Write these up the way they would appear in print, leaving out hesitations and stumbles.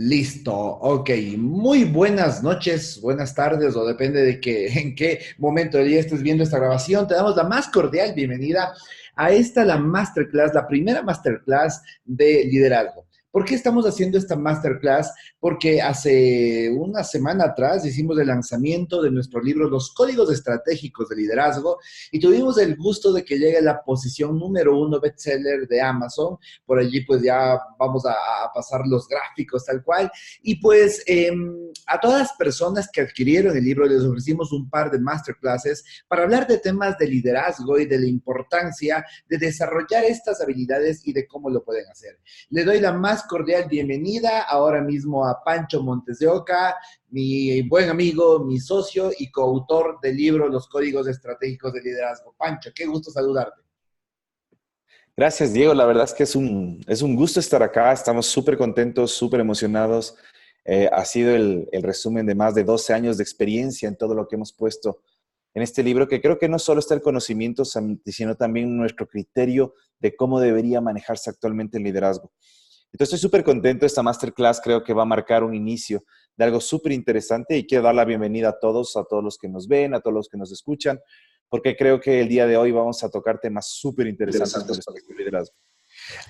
Listo, ok. Muy buenas noches, buenas tardes, o depende de en qué momento del día estés viendo esta grabación. Te damos la más cordial bienvenida a la masterclass, la primera masterclass de liderazgo. ¿Por qué estamos haciendo esta masterclass? Porque hace una semana atrás hicimos el lanzamiento de nuestro libro Los Códigos Estratégicos de Liderazgo y tuvimos el gusto de que llegue a la posición número uno bestseller de Amazon. Por allí pues ya vamos a pasar los gráficos tal cual. Y pues a todas las personas que adquirieron el libro les ofrecimos un par de masterclasses para hablar de temas de liderazgo y de la importancia de desarrollar estas habilidades y de cómo lo pueden hacer. Le doy la más cordial bienvenida ahora mismo a Pancho Montes de Oca, mi buen amigo, mi socio y coautor del libro Los Códigos Estratégicos de Liderazgo. Pancho, qué gusto saludarte. Gracias, Diego. La verdad es que es un gusto estar acá. Estamos súper contentos, súper emocionados. Ha sido el resumen de más de 12 años de experiencia en todo lo que hemos puesto en este libro, que creo que no solo está el conocimiento, sino también nuestro criterio de cómo debería manejarse actualmente el liderazgo. Entonces, estoy súper contento. Esta masterclass creo que va a marcar un inicio de algo súper interesante y quiero dar la bienvenida a todos los que nos ven, a todos los que nos escuchan, porque creo que el día de hoy vamos a tocar temas súper interesantes con respecto al liderazgo.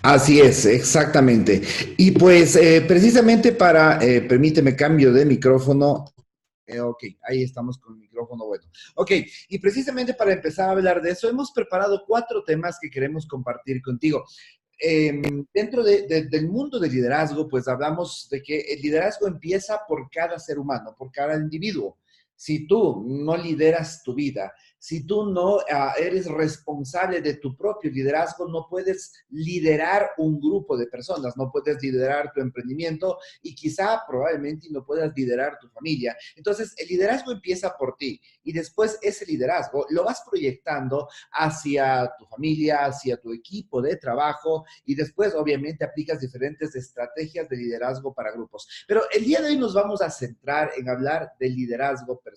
Así es, exactamente. Y pues precisamente permíteme cambio de micrófono. Ok, ahí estamos con el micrófono bueno. Ok, y precisamente para empezar a hablar de eso, hemos preparado 4 temas que queremos compartir contigo. Dentro del mundo del liderazgo, pues hablamos de que el liderazgo empieza por cada ser humano, por cada individuo. Si tú no lideras tu vida, si tú no eres responsable de tu propio liderazgo, no puedes liderar un grupo de personas, no puedes liderar tu emprendimiento y quizá probablemente no puedas liderar tu familia. Entonces, el liderazgo empieza por ti y después ese liderazgo lo vas proyectando hacia tu familia, hacia tu equipo de trabajo y después obviamente aplicas diferentes estrategias de liderazgo para grupos. Pero el día de hoy nos vamos a centrar en hablar del liderazgo personal.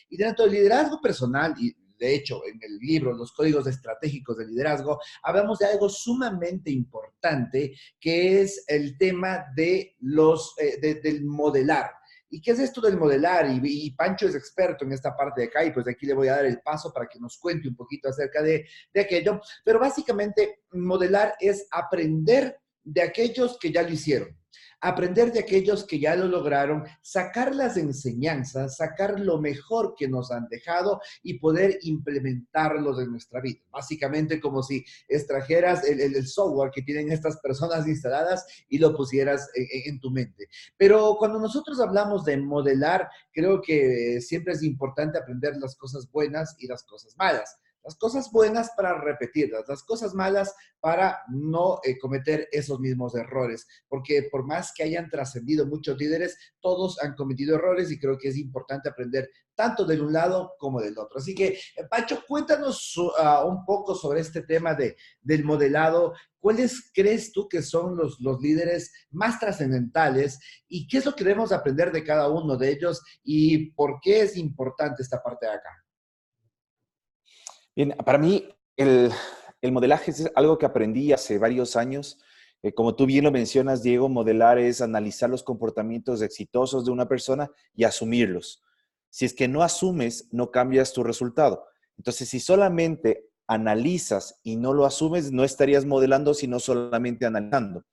Y dentro del liderazgo personal, y de hecho, en el libro Los Códigos Estratégicos de Liderazgo, hablamos de algo sumamente importante, que es el tema del modelar. ¿Y qué es esto del modelar? Y Pancho es experto en esta parte de acá y pues aquí le voy a dar el paso para que nos cuente un poquito acerca de aquello. Pero básicamente modelar es aprender de aquellos que ya lo hicieron. Aprender de aquellos que ya lo lograron, sacar las enseñanzas, sacar lo mejor que nos han dejado y poder implementarlos en nuestra vida. Básicamente como si extrajeras el software que tienen estas personas instaladas y lo pusieras en tu mente. Pero cuando nosotros hablamos de modelar, creo que siempre es importante aprender las cosas buenas y las cosas malas. Las cosas buenas para repetirlas, las cosas malas para no cometer esos mismos errores, porque por más que hayan trascendido muchos líderes, todos han cometido errores y creo que es importante aprender tanto de un lado como del otro. Así que, Pacho, cuéntanos un poco sobre este tema del modelado. ¿Cuáles crees tú que son los líderes más trascendentales y qué es lo que debemos aprender de cada uno de ellos y por qué es importante esta parte de acá? Bien, para mí el modelaje es algo que aprendí hace varios años. Como tú bien lo mencionas, Diego, modelar es analizar los comportamientos exitosos de una persona y asumirlos. Si es que no asumes, no cambias tu resultado. Entonces, si solamente analizas y no lo asumes, no estarías modelando, sino solamente analizando.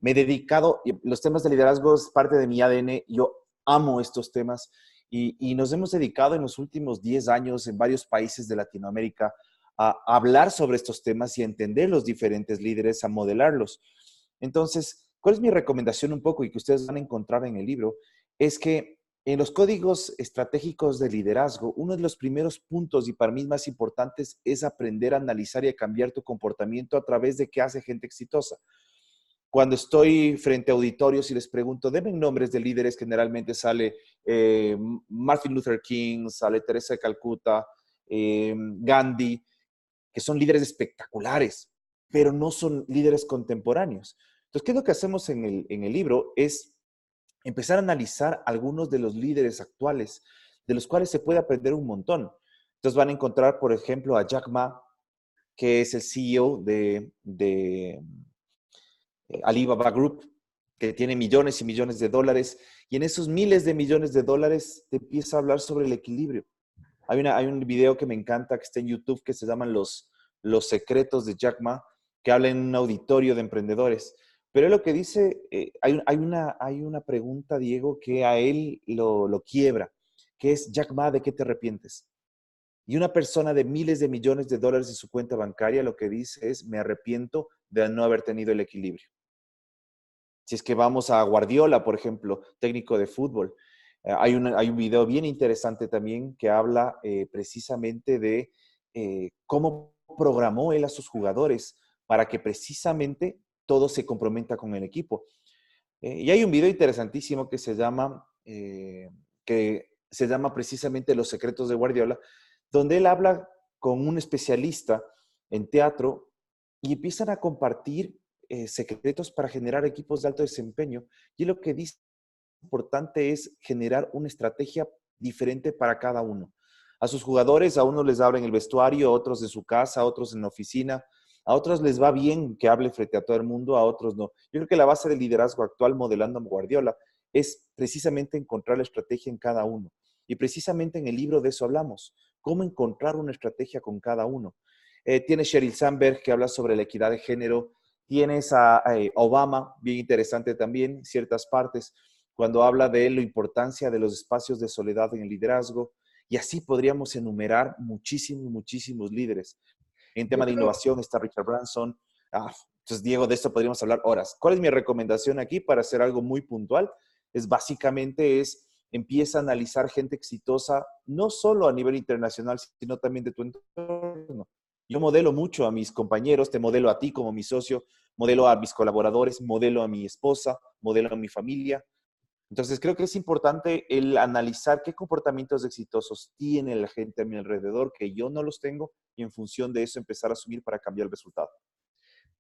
Me he dedicado, los temas de liderazgo es parte de mi ADN, yo amo estos temas y nos hemos dedicado en los últimos 10 años en varios países de Latinoamérica a hablar sobre estos temas y a entender los diferentes líderes, a modelarlos. Entonces, ¿cuál es mi recomendación un poco y que ustedes van a encontrar en el libro? Es que en los códigos estratégicos de liderazgo, uno de los primeros puntos y para mí más importantes es aprender a analizar y a cambiar tu comportamiento a través de qué hace gente exitosa. Cuando estoy frente a auditorios y les pregunto, denme nombres de líderes, generalmente sale Martin Luther King, sale Teresa de Calcuta, Gandhi, que son líderes espectaculares, pero no son líderes contemporáneos. Entonces, ¿qué es lo que hacemos en el libro? Es empezar a analizar algunos de los líderes actuales, de los cuales se puede aprender un montón. Entonces van a encontrar, por ejemplo, a Jack Ma, que es el CEO de Alibaba Group. que tiene millones y millones de dólares, y en esos miles de millones de dólares te empieza a hablar sobre el equilibrio. Hay un video que me encanta que está en YouTube que se llaman los secretos de Jack Ma, que habla en un auditorio de emprendedores. Pero él lo que dice, hay una pregunta, Diego, que a él lo quiebra, que es, Jack Ma, ¿de qué te arrepientes? Y una persona de miles de millones de dólares en su cuenta bancaria lo que dice es, me arrepiento de no haber tenido el equilibrio. Si es que vamos a Guardiola, por ejemplo, técnico de fútbol, hay un video bien interesante también que habla precisamente de cómo programó él a sus jugadores para que precisamente todo se comprometa con el equipo. Y hay un video interesantísimo que se llama precisamente Los secretos de Guardiola, donde él habla con un especialista en teatro y empiezan a compartir secretos para generar equipos de alto desempeño. Y lo que dice importante es generar una estrategia diferente para cada uno. A sus jugadores, a unos les habla en el vestuario, a otros en su casa, a otros en la oficina, a otros les va bien que hable frente a todo el mundo, a otros no. Yo creo que la base del liderazgo actual modelando a Guardiola es precisamente encontrar la estrategia en cada uno. Y precisamente en el libro de eso hablamos, cómo encontrar una estrategia con cada uno. Tienes Sheryl Sandberg que habla sobre la equidad de género, tienes a Obama, bien interesante también, ciertas partes, cuando habla de la importancia de los espacios de soledad en el liderazgo, y así podríamos enumerar muchísimos líderes. En Yo tema de creo, innovación está Richard Branson. Entonces, Diego, de esto podríamos hablar horas. ¿Cuál es mi recomendación aquí para hacer algo muy puntual? Empieza a analizar gente exitosa, no solo a nivel internacional, sino también de tu entorno. Yo modelo mucho a mis compañeros, te modelo a ti como mi socio, modelo a mis colaboradores, modelo a mi esposa, modelo a mi familia. Entonces, creo que es importante el analizar qué comportamientos exitosos tiene la gente a mi alrededor que yo no los tengo y en función de eso empezar a asumir para cambiar el resultado.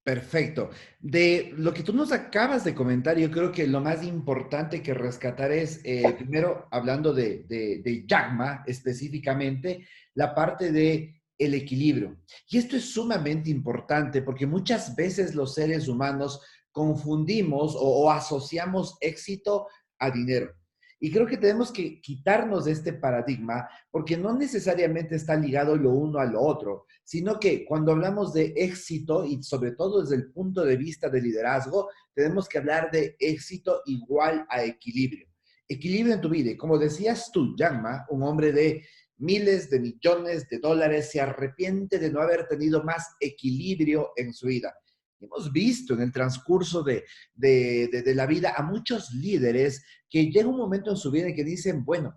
perfecto. De lo que tú nos acabas de comentar, yo creo que lo más importante que rescatar es, primero, hablando de Jack Ma específicamente, la parte de el equilibrio. Y esto es sumamente importante porque muchas veces los seres humanos confundimos o asociamos éxito a dinero. Y creo que tenemos que quitarnos de este paradigma porque no necesariamente está ligado lo uno a lo otro, sino que cuando hablamos de éxito y sobre todo desde el punto de vista de liderazgo, tenemos que hablar de éxito igual a equilibrio. Equilibrio en tu vida. Y como decías tú, Yanma, un hombre de miles de millones de dólares, se arrepiente de no haber tenido más equilibrio en su vida. Hemos visto en el transcurso de la vida a muchos líderes que llega un momento en su vida en que dicen, bueno,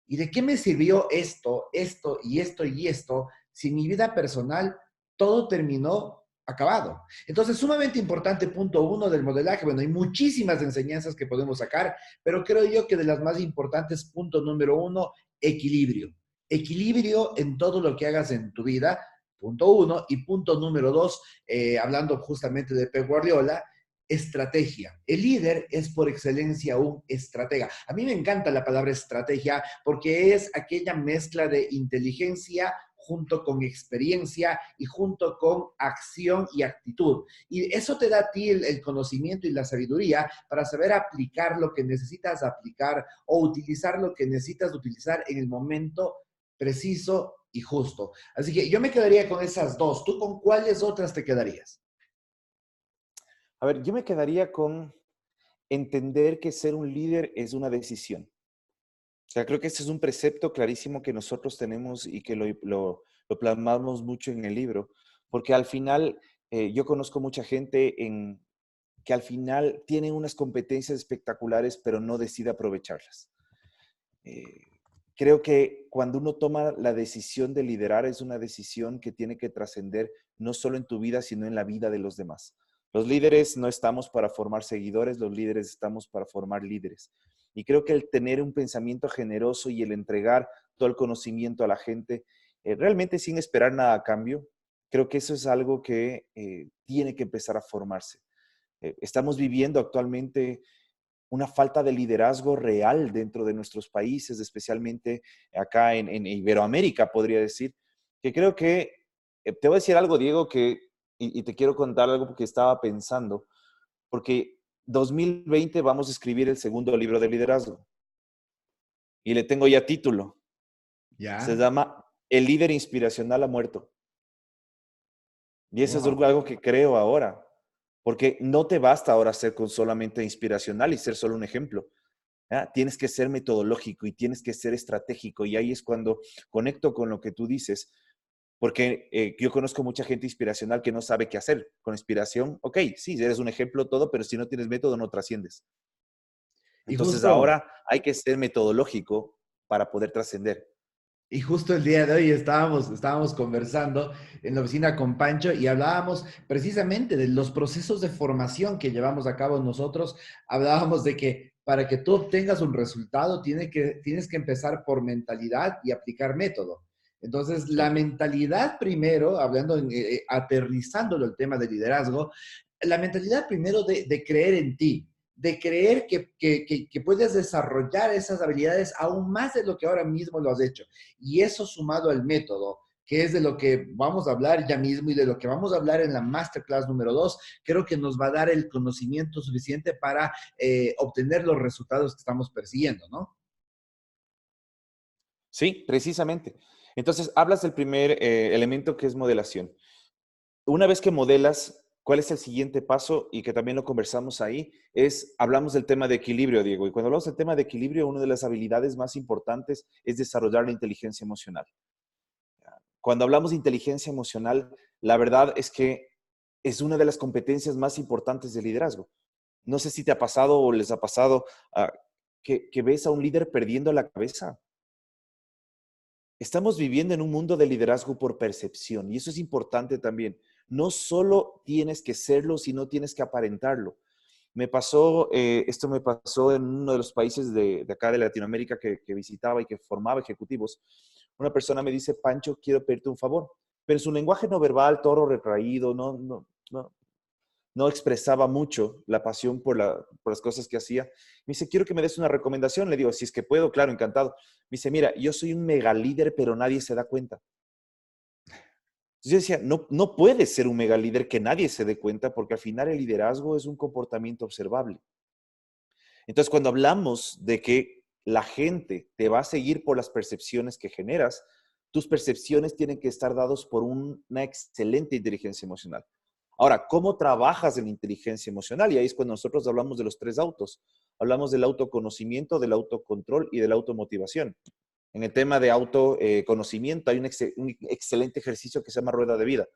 ¿y de qué me sirvió esto si mi vida personal todo terminó acabado? Entonces, sumamente importante, punto uno del modelaje. Bueno, hay muchísimas enseñanzas que podemos sacar, pero creo yo que de las más importantes, punto número uno, equilibrio. Equilibrio en todo lo que hagas en tu vida, punto uno. Y punto número dos, hablando justamente de Pep Guardiola, estrategia. El líder es por excelencia un estratega. A mí me encanta la palabra estrategia porque es aquella mezcla de inteligencia junto con experiencia y junto con acción y actitud. Y eso te da a ti el conocimiento y la sabiduría para saber aplicar lo que necesitas aplicar o utilizar lo que necesitas utilizar en el momento preciso y justo. Así que yo me quedaría con esas dos. ¿Tú con cuáles otras te quedarías? A ver, yo me quedaría con entender que ser un líder es una decisión. O sea, creo que ese es un precepto clarísimo que nosotros tenemos y que lo plasmamos mucho en el libro, porque al final yo conozco mucha gente que al final tiene unas competencias espectaculares, pero no decide aprovecharlas. Eh, Creo que cuando uno toma la decisión de liderar es una decisión que tiene que trascender no solo en tu vida, sino en la vida de los demás. Los líderes no estamos para formar seguidores, los líderes estamos para formar líderes. Y creo que el tener un pensamiento generoso y el entregar todo el conocimiento a la gente, realmente sin esperar nada a cambio, creo que eso es algo que tiene que empezar a formarse. Estamos viviendo actualmente una falta de liderazgo real dentro de nuestros países, especialmente acá en Iberoamérica, podría decir, que creo que, te voy a decir algo, Diego, y te quiero contar algo porque estaba pensando, porque 2020 vamos a escribir el segundo libro de liderazgo. Y le tengo ya título. Se ¿Ya? llama El líder inspiracional ha muerto. Y eso es Wow. algo que creo ahora. Porque no te basta ahora ser solamente inspiracional y ser solo un ejemplo. ¿Ya? Tienes que ser metodológico y tienes que ser estratégico. Y ahí es cuando conecto con lo que tú dices. Porque yo conozco mucha gente inspiracional que no sabe qué hacer. Con inspiración, ok, sí, eres un ejemplo todo, pero si no tienes método no trasciendes. Y Entonces justo, ahora hay que ser metodológico para poder trascender. Y justo el día de hoy estábamos conversando en la oficina con Pancho y hablábamos precisamente de los procesos de formación que llevamos a cabo nosotros. Hablábamos de que para que tú obtengas un resultado tienes que empezar por mentalidad y aplicar método. Entonces, la Sí. mentalidad primero, aterrizándolo el tema de liderazgo, la mentalidad primero de creer en ti, de creer que puedes desarrollar esas habilidades aún más de lo que ahora mismo lo has hecho. Y eso sumado al método, que es de lo que vamos a hablar ya mismo y de lo que vamos a hablar en la masterclass número 2, creo que nos va a dar el conocimiento suficiente para obtener los resultados que estamos persiguiendo, ¿no? Sí, precisamente. Entonces, hablas del primer elemento que es modelación. Una vez que modelas, ¿cuál es el siguiente paso? Y que también lo conversamos ahí, hablamos del tema de equilibrio, Diego. Y cuando hablamos del tema de equilibrio, una de las habilidades más importantes es desarrollar la inteligencia emocional. Cuando hablamos de inteligencia emocional, la verdad es que es una de las competencias más importantes del liderazgo. No sé si te ha pasado o les ha pasado que ves a un líder perdiendo la cabeza. Estamos viviendo en un mundo de liderazgo por percepción y eso es importante también. No solo tienes que serlo, sino tienes que aparentarlo. Esto me pasó en uno de los países de acá de Latinoamérica que visitaba y que formaba ejecutivos. Una persona me dice, Pancho, quiero pedirte un favor, pero su lenguaje no verbal, todo retraído, no expresaba mucho la pasión por las cosas que hacía. Me dice, quiero que me des una recomendación. Le digo, si es que puedo, claro, encantado. Me dice, mira, yo soy un mega líder, pero nadie se da cuenta. Entonces yo decía, no, no puedes ser un mega líder que nadie se dé cuenta, porque al final el liderazgo es un comportamiento observable. Entonces, cuando hablamos de que la gente te va a seguir por las percepciones que generas, tus percepciones tienen que estar dadas por una excelente inteligencia emocional. Ahora, ¿cómo trabajas en inteligencia emocional? Y ahí es cuando nosotros hablamos de los tres autos. Hablamos del autoconocimiento, del autocontrol y de la automotivación. En el tema de autoconocimiento hay un excelente ejercicio que se llama rueda de vida.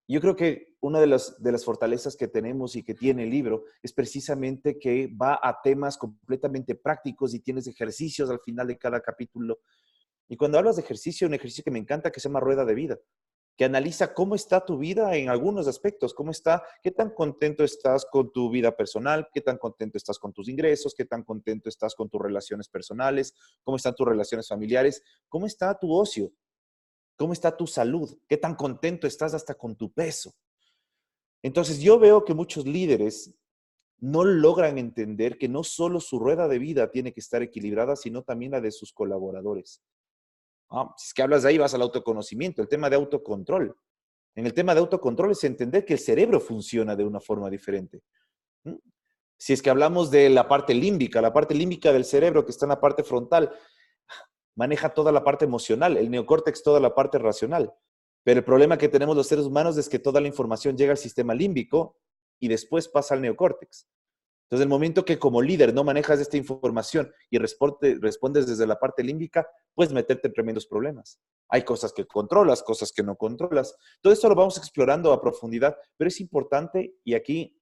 Yo creo que una de las fortalezas que tenemos y que tiene el libro es precisamente que va a temas completamente prácticos y tienes ejercicios al final de cada capítulo. Y cuando hablas de ejercicio, un ejercicio que me encanta que se llama rueda de vida, que analiza cómo está tu vida en algunos aspectos, cómo está, qué tan contento estás con tu vida personal, qué tan contento estás con tus ingresos, qué tan contento estás con tus relaciones personales, cómo están tus relaciones familiares, cómo está tu ocio, cómo está tu salud, qué tan contento estás hasta con tu peso. Entonces yo veo que muchos líderes no logran entender que no solo su rueda de vida tiene que estar equilibrada, sino también la de sus colaboradores. Si es que hablas de ahí, vas al autoconocimiento, el tema de autocontrol. En el tema de autocontrol es entender que el cerebro funciona de una forma diferente. ¿Mm? Si es que hablamos de la parte límbica del cerebro que está en la parte frontal, maneja toda la parte emocional, el neocórtex toda la parte racional. Pero el problema que tenemos los seres humanos es que toda la información llega al sistema límbico y después pasa al neocórtex. Entonces, el momento que como líder no manejas esta información y respondes desde la parte límbica, puedes meterte en tremendos problemas. Hay cosas que controlas, cosas que no controlas. Todo esto lo vamos explorando a profundidad, pero es importante y aquí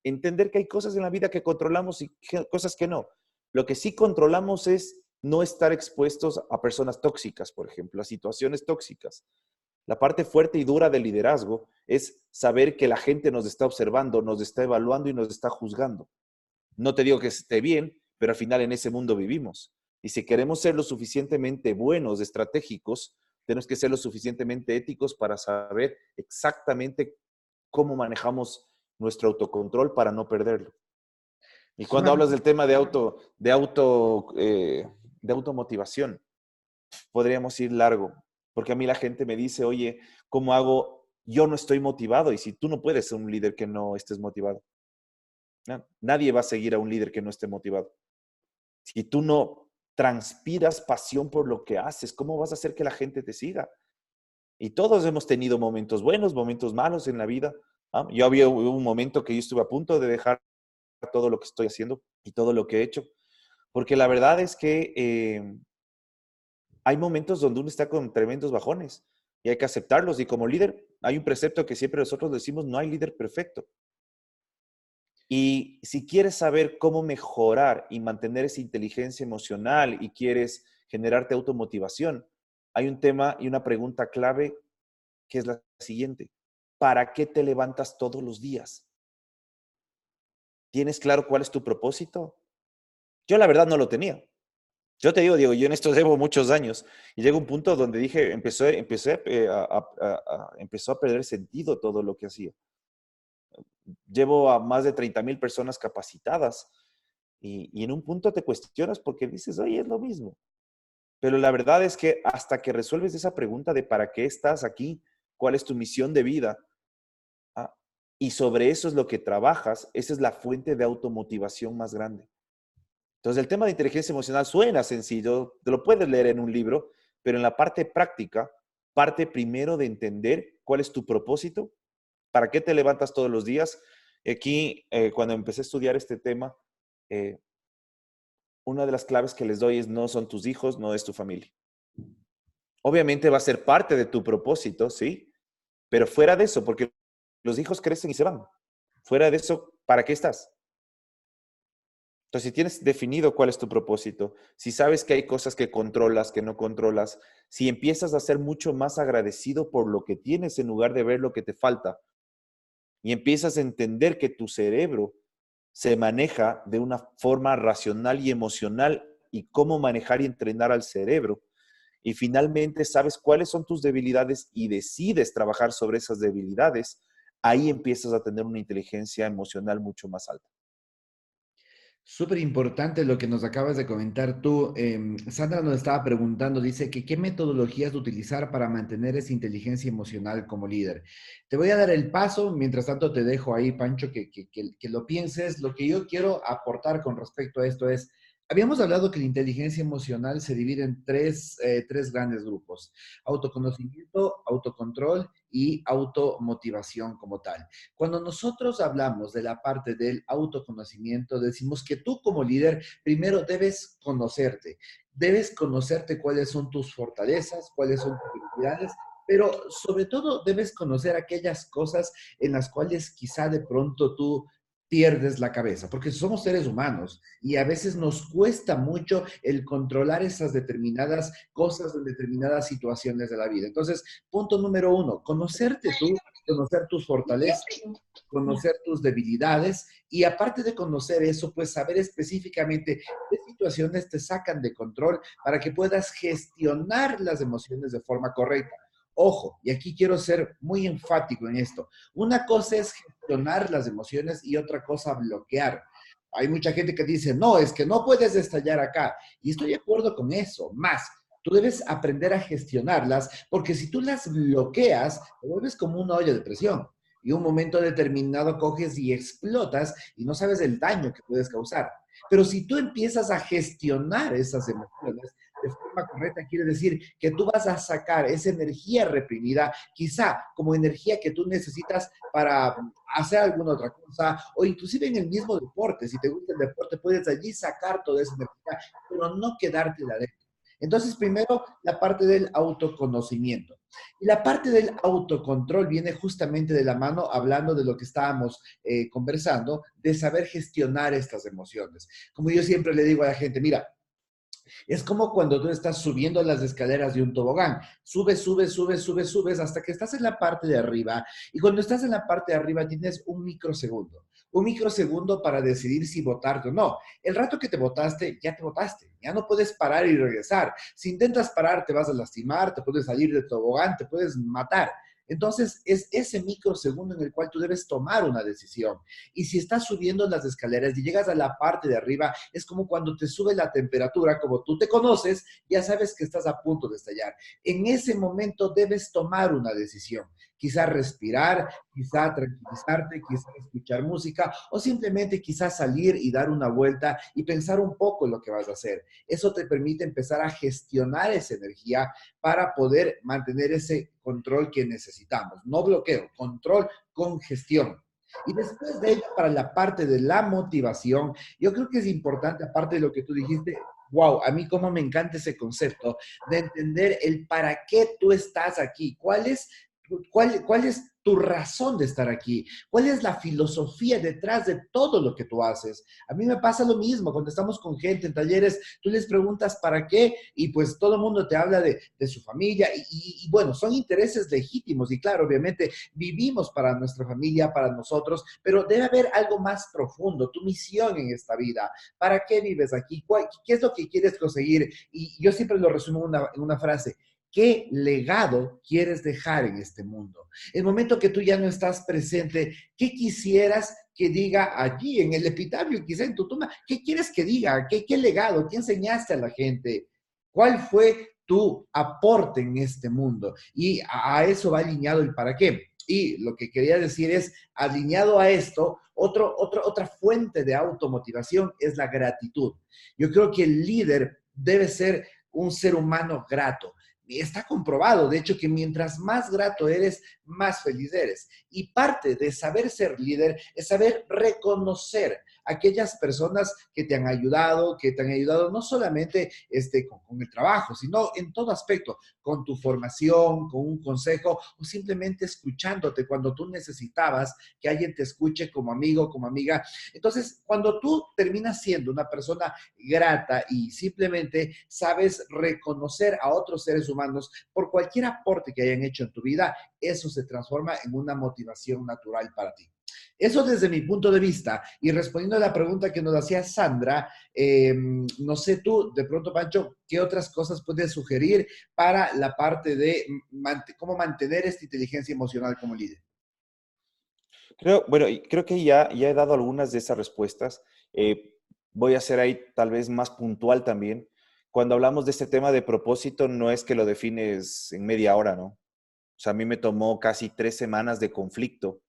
entender que hay cosas en la vida que controlamos y cosas que no. Lo que sí controlamos es no estar expuestos a personas tóxicas, por ejemplo, a situaciones tóxicas. La parte fuerte y dura del liderazgo es saber que la gente nos está observando, nos está evaluando y nos está juzgando. No te digo que esté bien, pero al final en ese mundo vivimos. Y si queremos ser lo suficientemente buenos, estratégicos, tenemos que ser lo suficientemente éticos para saber exactamente cómo manejamos nuestro autocontrol para no perderlo. Y cuando hablas del tema de automotivación, podríamos ir largo, porque a mí la gente me dice, oye, ¿cómo hago? Yo no estoy motivado y si tú no puedes ser un líder que no estés motivado. ¿no? Nadie va a seguir a un líder que no esté motivado. Si tú no transpiras pasión por lo que haces, ¿cómo vas a hacer que la gente te siga? Y todos hemos tenido momentos buenos, momentos malos en la vida. ¿Ah? Yo había un momento que yo estuve a punto de dejar todo lo que estoy haciendo y todo lo que he hecho, porque la verdad es que hay momentos donde uno está con tremendos bajones y hay que aceptarlos. Y como líder, hay un precepto que siempre nosotros decimos, no hay líder perfecto. Y si quieres saber cómo mejorar y mantener esa inteligencia emocional y quieres generarte automotivación, hay un tema y una pregunta clave que es la siguiente. ¿Para qué te levantas todos los días? ¿Tienes claro cuál es tu propósito? Yo la verdad no lo tenía. Yo te digo, Diego, yo en esto llevo muchos años y llega un punto donde dije, empezó a perder sentido todo lo que hacía. Llevo a más de 30,000 personas capacitadas y en un punto te cuestionas porque dices, oye, es lo mismo. Pero la verdad es que hasta que resuelves esa pregunta de para qué estás aquí, cuál es tu misión de vida, ah, y sobre eso es lo que trabajas, esa es la fuente de automotivación más grande. Entonces, el tema de inteligencia emocional suena sencillo, te lo puedes leer en un libro, pero en la parte práctica, parte primero de entender cuál es tu propósito, para qué te levantas todos los días. Aquí, cuando empecé a estudiar este tema, eh, una de las claves que les doy es no son tus hijos, no es tu familia. Obviamente va a ser parte de tu propósito, ¿sí? Pero fuera de eso, porque los hijos crecen y se van. Fuera de eso, ¿para qué estás? Entonces, si tienes definido cuál es tu propósito, si sabes que hay cosas que controlas, que no controlas, si empiezas a ser mucho más agradecido por lo que tienes en lugar de ver lo que te falta, y empiezas a entender que tu cerebro se maneja de una forma racional y emocional y cómo manejar y entrenar al cerebro, y finalmente sabes cuáles son tus debilidades y decides trabajar sobre esas debilidades, ahí empiezas a tener una inteligencia emocional mucho más alta. Súper importante lo que nos acabas de comentar tú. Sandra nos estaba preguntando, dice que qué metodologías utilizar para mantener esa inteligencia emocional como líder. Te voy a dar el paso, mientras tanto te dejo ahí, Pancho, que lo pienses. Lo que yo quiero aportar con respecto a esto es, habíamos hablado que la inteligencia emocional se divide en tres grandes grupos: autoconocimiento, autocontrol y automotivación como tal. Cuando nosotros hablamos de la parte del autoconocimiento, decimos que tú como líder primero debes conocerte cuáles son tus fortalezas, cuáles son tus debilidades, pero sobre todo debes conocer aquellas cosas en las cuales quizá de pronto tú pierdes la cabeza, porque somos seres humanos y a veces nos cuesta mucho el controlar esas determinadas cosas en determinadas situaciones de la vida. Entonces, punto número uno, conocerte tú, conocer tus fortalezas, conocer tus debilidades y aparte de conocer eso, pues saber específicamente qué situaciones te sacan de control para que puedas gestionar las emociones de forma correcta. Ojo, y aquí quiero ser muy enfático en esto. Una cosa es gestionar las emociones y otra cosa bloquear. Hay mucha gente que dice, no, es que no puedes estallar acá. Y estoy de acuerdo con eso. Más, tú debes aprender a gestionarlas porque si tú las bloqueas, te vuelves como una olla de presión y un momento determinado coges y explotas y no sabes el daño que puedes causar. Pero si tú empiezas a gestionar esas emociones de forma correcta, quiere decir que tú vas a sacar esa energía reprimida, quizá como energía que tú necesitas para hacer alguna otra cosa, o inclusive en el mismo deporte. Si te gusta el deporte, puedes allí sacar toda esa energía, pero no quedarte la dentro. Entonces, primero, la parte del autoconocimiento. Y la parte del autocontrol viene justamente de la mano, hablando de lo que estábamos conversando, de saber gestionar estas emociones. Como yo siempre le digo a la gente, mira, es como cuando tú estás subiendo las escaleras de un tobogán. Subes hasta que estás en la parte de arriba. Y cuando estás en la parte de arriba tienes un microsegundo. Un microsegundo para decidir si votarte o no. El rato que te votaste, ya te votaste. Ya no puedes parar y regresar. Si intentas parar, te vas a lastimar, te puedes salir del tobogán, te puedes matar. Entonces, es ese microsegundo en el cual tú debes tomar una decisión. Y si estás subiendo las escaleras y llegas a la parte de arriba, es como cuando te sube la temperatura, como tú te conoces, ya sabes que estás a punto de estallar. En ese momento debes tomar una decisión. quizá respirar, quizá tranquilizarte, quizá escuchar música o simplemente quizá salir y dar una vuelta y pensar un poco en lo que vas a hacer. Eso te permite empezar a gestionar esa energía para poder mantener ese control que necesitamos. No bloqueo, control con gestión. Y después de ello, para la parte de la motivación, yo creo que es importante, aparte de lo que tú dijiste, wow, a mí cómo me encanta ese concepto de entender el para qué tú estás aquí, cuál es tu razón de estar aquí, cuál es la filosofía detrás de todo lo que tú haces. A mí me pasa lo mismo cuando estamos con gente en talleres, tú les preguntas para qué y pues todo el mundo te habla de su familia y bueno, son intereses legítimos y claro, obviamente vivimos para nuestra familia, para nosotros, pero debe haber algo más profundo, tu misión en esta vida. ¿Para qué vives aquí? ¿Qué es lo que quieres conseguir? Y yo siempre lo resumo en una frase. ¿Qué legado quieres dejar en este mundo? El momento que tú ya no estás presente, ¿qué quisieras que diga allí en el epitafio, quizá en tu tumba? ¿Qué quieres que diga? ¿Qué legado? ¿Qué enseñaste a la gente? ¿Cuál fue tu aporte en este mundo? Y a eso va alineado el para qué. Y lo que quería decir es, alineado a esto, otra fuente de automotivación es la gratitud. Yo creo que el líder debe ser un ser humano grato. Y está comprobado, de hecho, que mientras más grato eres, más feliz eres. Y parte de saber ser líder es saber reconocer a aquellas personas que te han ayudado no solamente con el trabajo, sino en todo aspecto, con tu formación, con un consejo o simplemente escuchándote cuando tú necesitabas que alguien te escuche como amigo, como amiga. Entonces, cuando tú terminas siendo una persona grata y simplemente sabes reconocer a otros seres humanos por cualquier aporte que hayan hecho en tu vida, eso se transforma en una motivación natural para ti. Eso desde mi punto de vista. Y respondiendo a la pregunta que nos hacía Sandra, no sé tú, de pronto, Pancho, ¿qué otras cosas puedes sugerir para la parte de cómo mantener esta inteligencia emocional como líder? Bueno, y creo que ya he dado algunas de esas respuestas. Voy a ser ahí tal vez más puntual también. Cuando hablamos de este tema de propósito, no es que lo defines en media hora, ¿no? O sea, a mí me tomó casi 3 semanas de conflicto,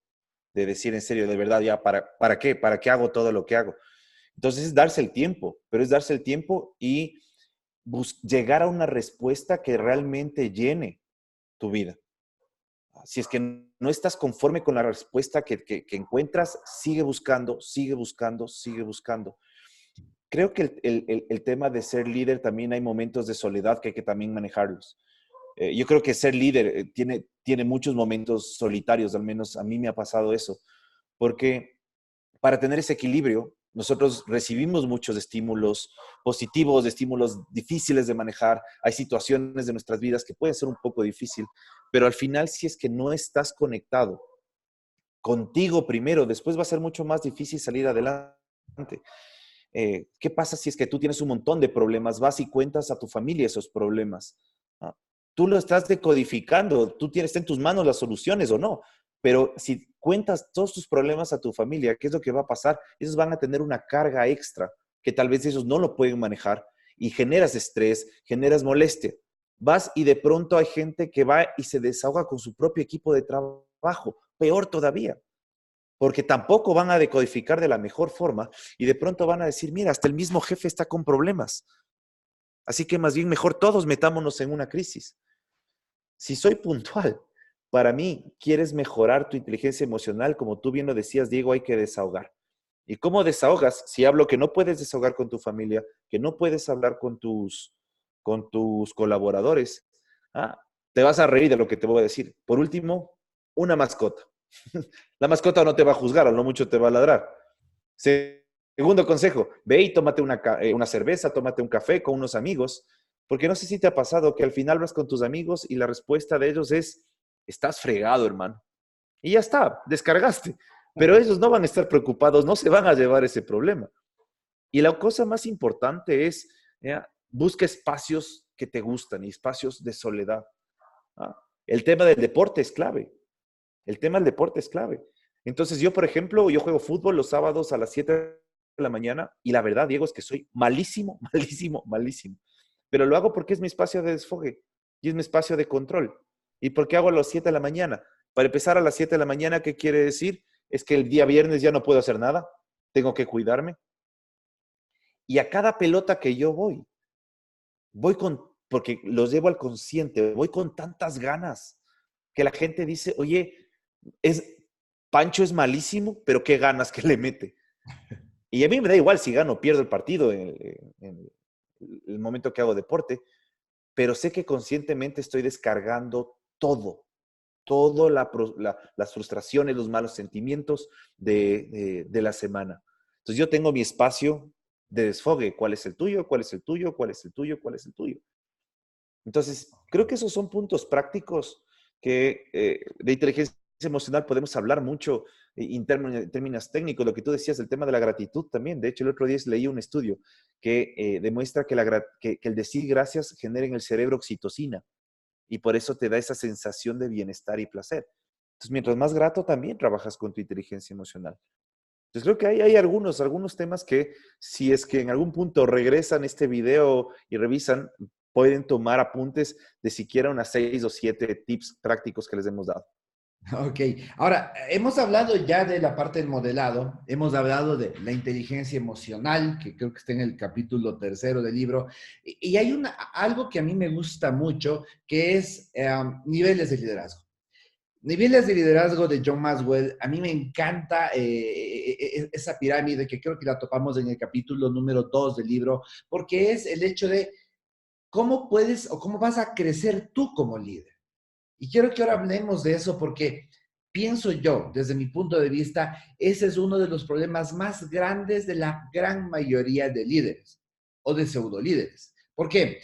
de decir en serio, de verdad, ya, ¿para qué? ¿Para qué hago todo lo que hago? Entonces es darse el tiempo, pero es darse el tiempo y llegar a una respuesta que realmente llene tu vida. Si es que no estás conforme con la respuesta que encuentras, sigue buscando, sigue buscando, sigue buscando. Creo que el tema de ser líder también hay momentos de soledad que hay que también manejarlos. Yo creo que ser líder tiene muchos momentos solitarios, al menos a mí me ha pasado eso, porque para tener ese equilibrio, nosotros recibimos muchos estímulos positivos, estímulos difíciles de manejar. Hay situaciones de nuestras vidas que pueden ser un poco difícil, pero al final, si es que no estás conectado contigo primero, después va a ser mucho más difícil salir adelante. ¿Qué pasa si es que tú tienes un montón de problemas? Vas y cuentas a tu familia esos problemas. ¿No? Tú lo estás decodificando, está en tus manos las soluciones o no. Pero si cuentas todos tus problemas a tu familia, ¿qué es lo que va a pasar? Ellos van a tener una carga extra que tal vez ellos no lo pueden manejar y generas estrés, generas molestia. Vas y de pronto hay gente que va y se desahoga con su propio equipo de trabajo, peor todavía, porque tampoco van a decodificar de la mejor forma y de pronto van a decir, mira, hasta el mismo jefe está con problemas. Así que más bien mejor todos metámonos en una crisis. Si soy puntual, para mí, quieres mejorar tu inteligencia emocional, como tú bien lo decías, Diego, hay que desahogar. ¿Y cómo desahogas? Si hablo que no puedes desahogar con tu familia, que no puedes hablar con tus colaboradores, te vas a reír de lo que te voy a decir. Por último, una mascota. La mascota no te va a juzgar, a lo mucho te va a ladrar. Segundo consejo, ve y tómate una cerveza, tómate un café con unos amigos, porque no sé si te ha pasado que al final vas con tus amigos y la respuesta de ellos es, estás fregado, hermano. Y ya está, descargaste. Pero ellos no van a estar preocupados, no se van a llevar ese problema. Y la cosa más importante es, busca espacios que te gustan y espacios de soledad. El tema del deporte es clave. El tema del deporte es clave. Entonces yo, por ejemplo, yo juego fútbol los sábados a las 7 de la mañana y la verdad, Diego, es que soy malísimo, malísimo, malísimo. Pero lo hago porque es mi espacio de desfogue y es mi espacio de control. ¿Y por qué hago a las 7 de la mañana? Para empezar a las 7 de la mañana, ¿qué quiere decir? Es que el día viernes ya no puedo hacer nada, tengo que cuidarme. Y a cada pelota que yo voy porque los llevo al consciente, voy con tantas ganas que la gente dice, oye, Pancho es malísimo, pero qué ganas que le mete. Y a mí me da igual si gano o pierdo el partido en el momento que hago deporte, pero sé que conscientemente estoy descargando las frustraciones, los malos sentimientos de la semana. Entonces yo tengo mi espacio de desfogue. ¿Cuál es el tuyo? ¿Cuál es el tuyo? ¿Cuál es el tuyo? ¿Cuál es el tuyo? Entonces, creo que esos son puntos prácticos que de inteligencia emocional podemos hablar mucho en términos técnicos. Lo que tú decías, el tema de la gratitud también. De hecho, el otro día leí un estudio que demuestra que el decir gracias genera en el cerebro oxitocina y por eso te da esa sensación de bienestar y placer. Entonces, mientras más grato, también trabajas con tu inteligencia emocional. Entonces, creo que hay algunos temas que, si es que en algún punto regresan este video y revisan, pueden tomar apuntes de siquiera unas 6 o 7 tips prácticos que les hemos dado. Ok, ahora hemos hablado ya de la parte del modelado, hemos hablado de la inteligencia emocional, que creo que está en el capítulo tercero del libro, y hay algo que a mí me gusta mucho, que es niveles de liderazgo. Niveles de liderazgo de John Maxwell, a mí me encanta esa pirámide que creo que la topamos en el capítulo número 2 del libro, porque es el hecho de cómo puedes o cómo vas a crecer tú como líder. Y quiero que ahora hablemos de eso porque pienso yo, desde mi punto de vista, ese es uno de los problemas más grandes de la gran mayoría de líderes o de pseudo líderes. ¿Por qué?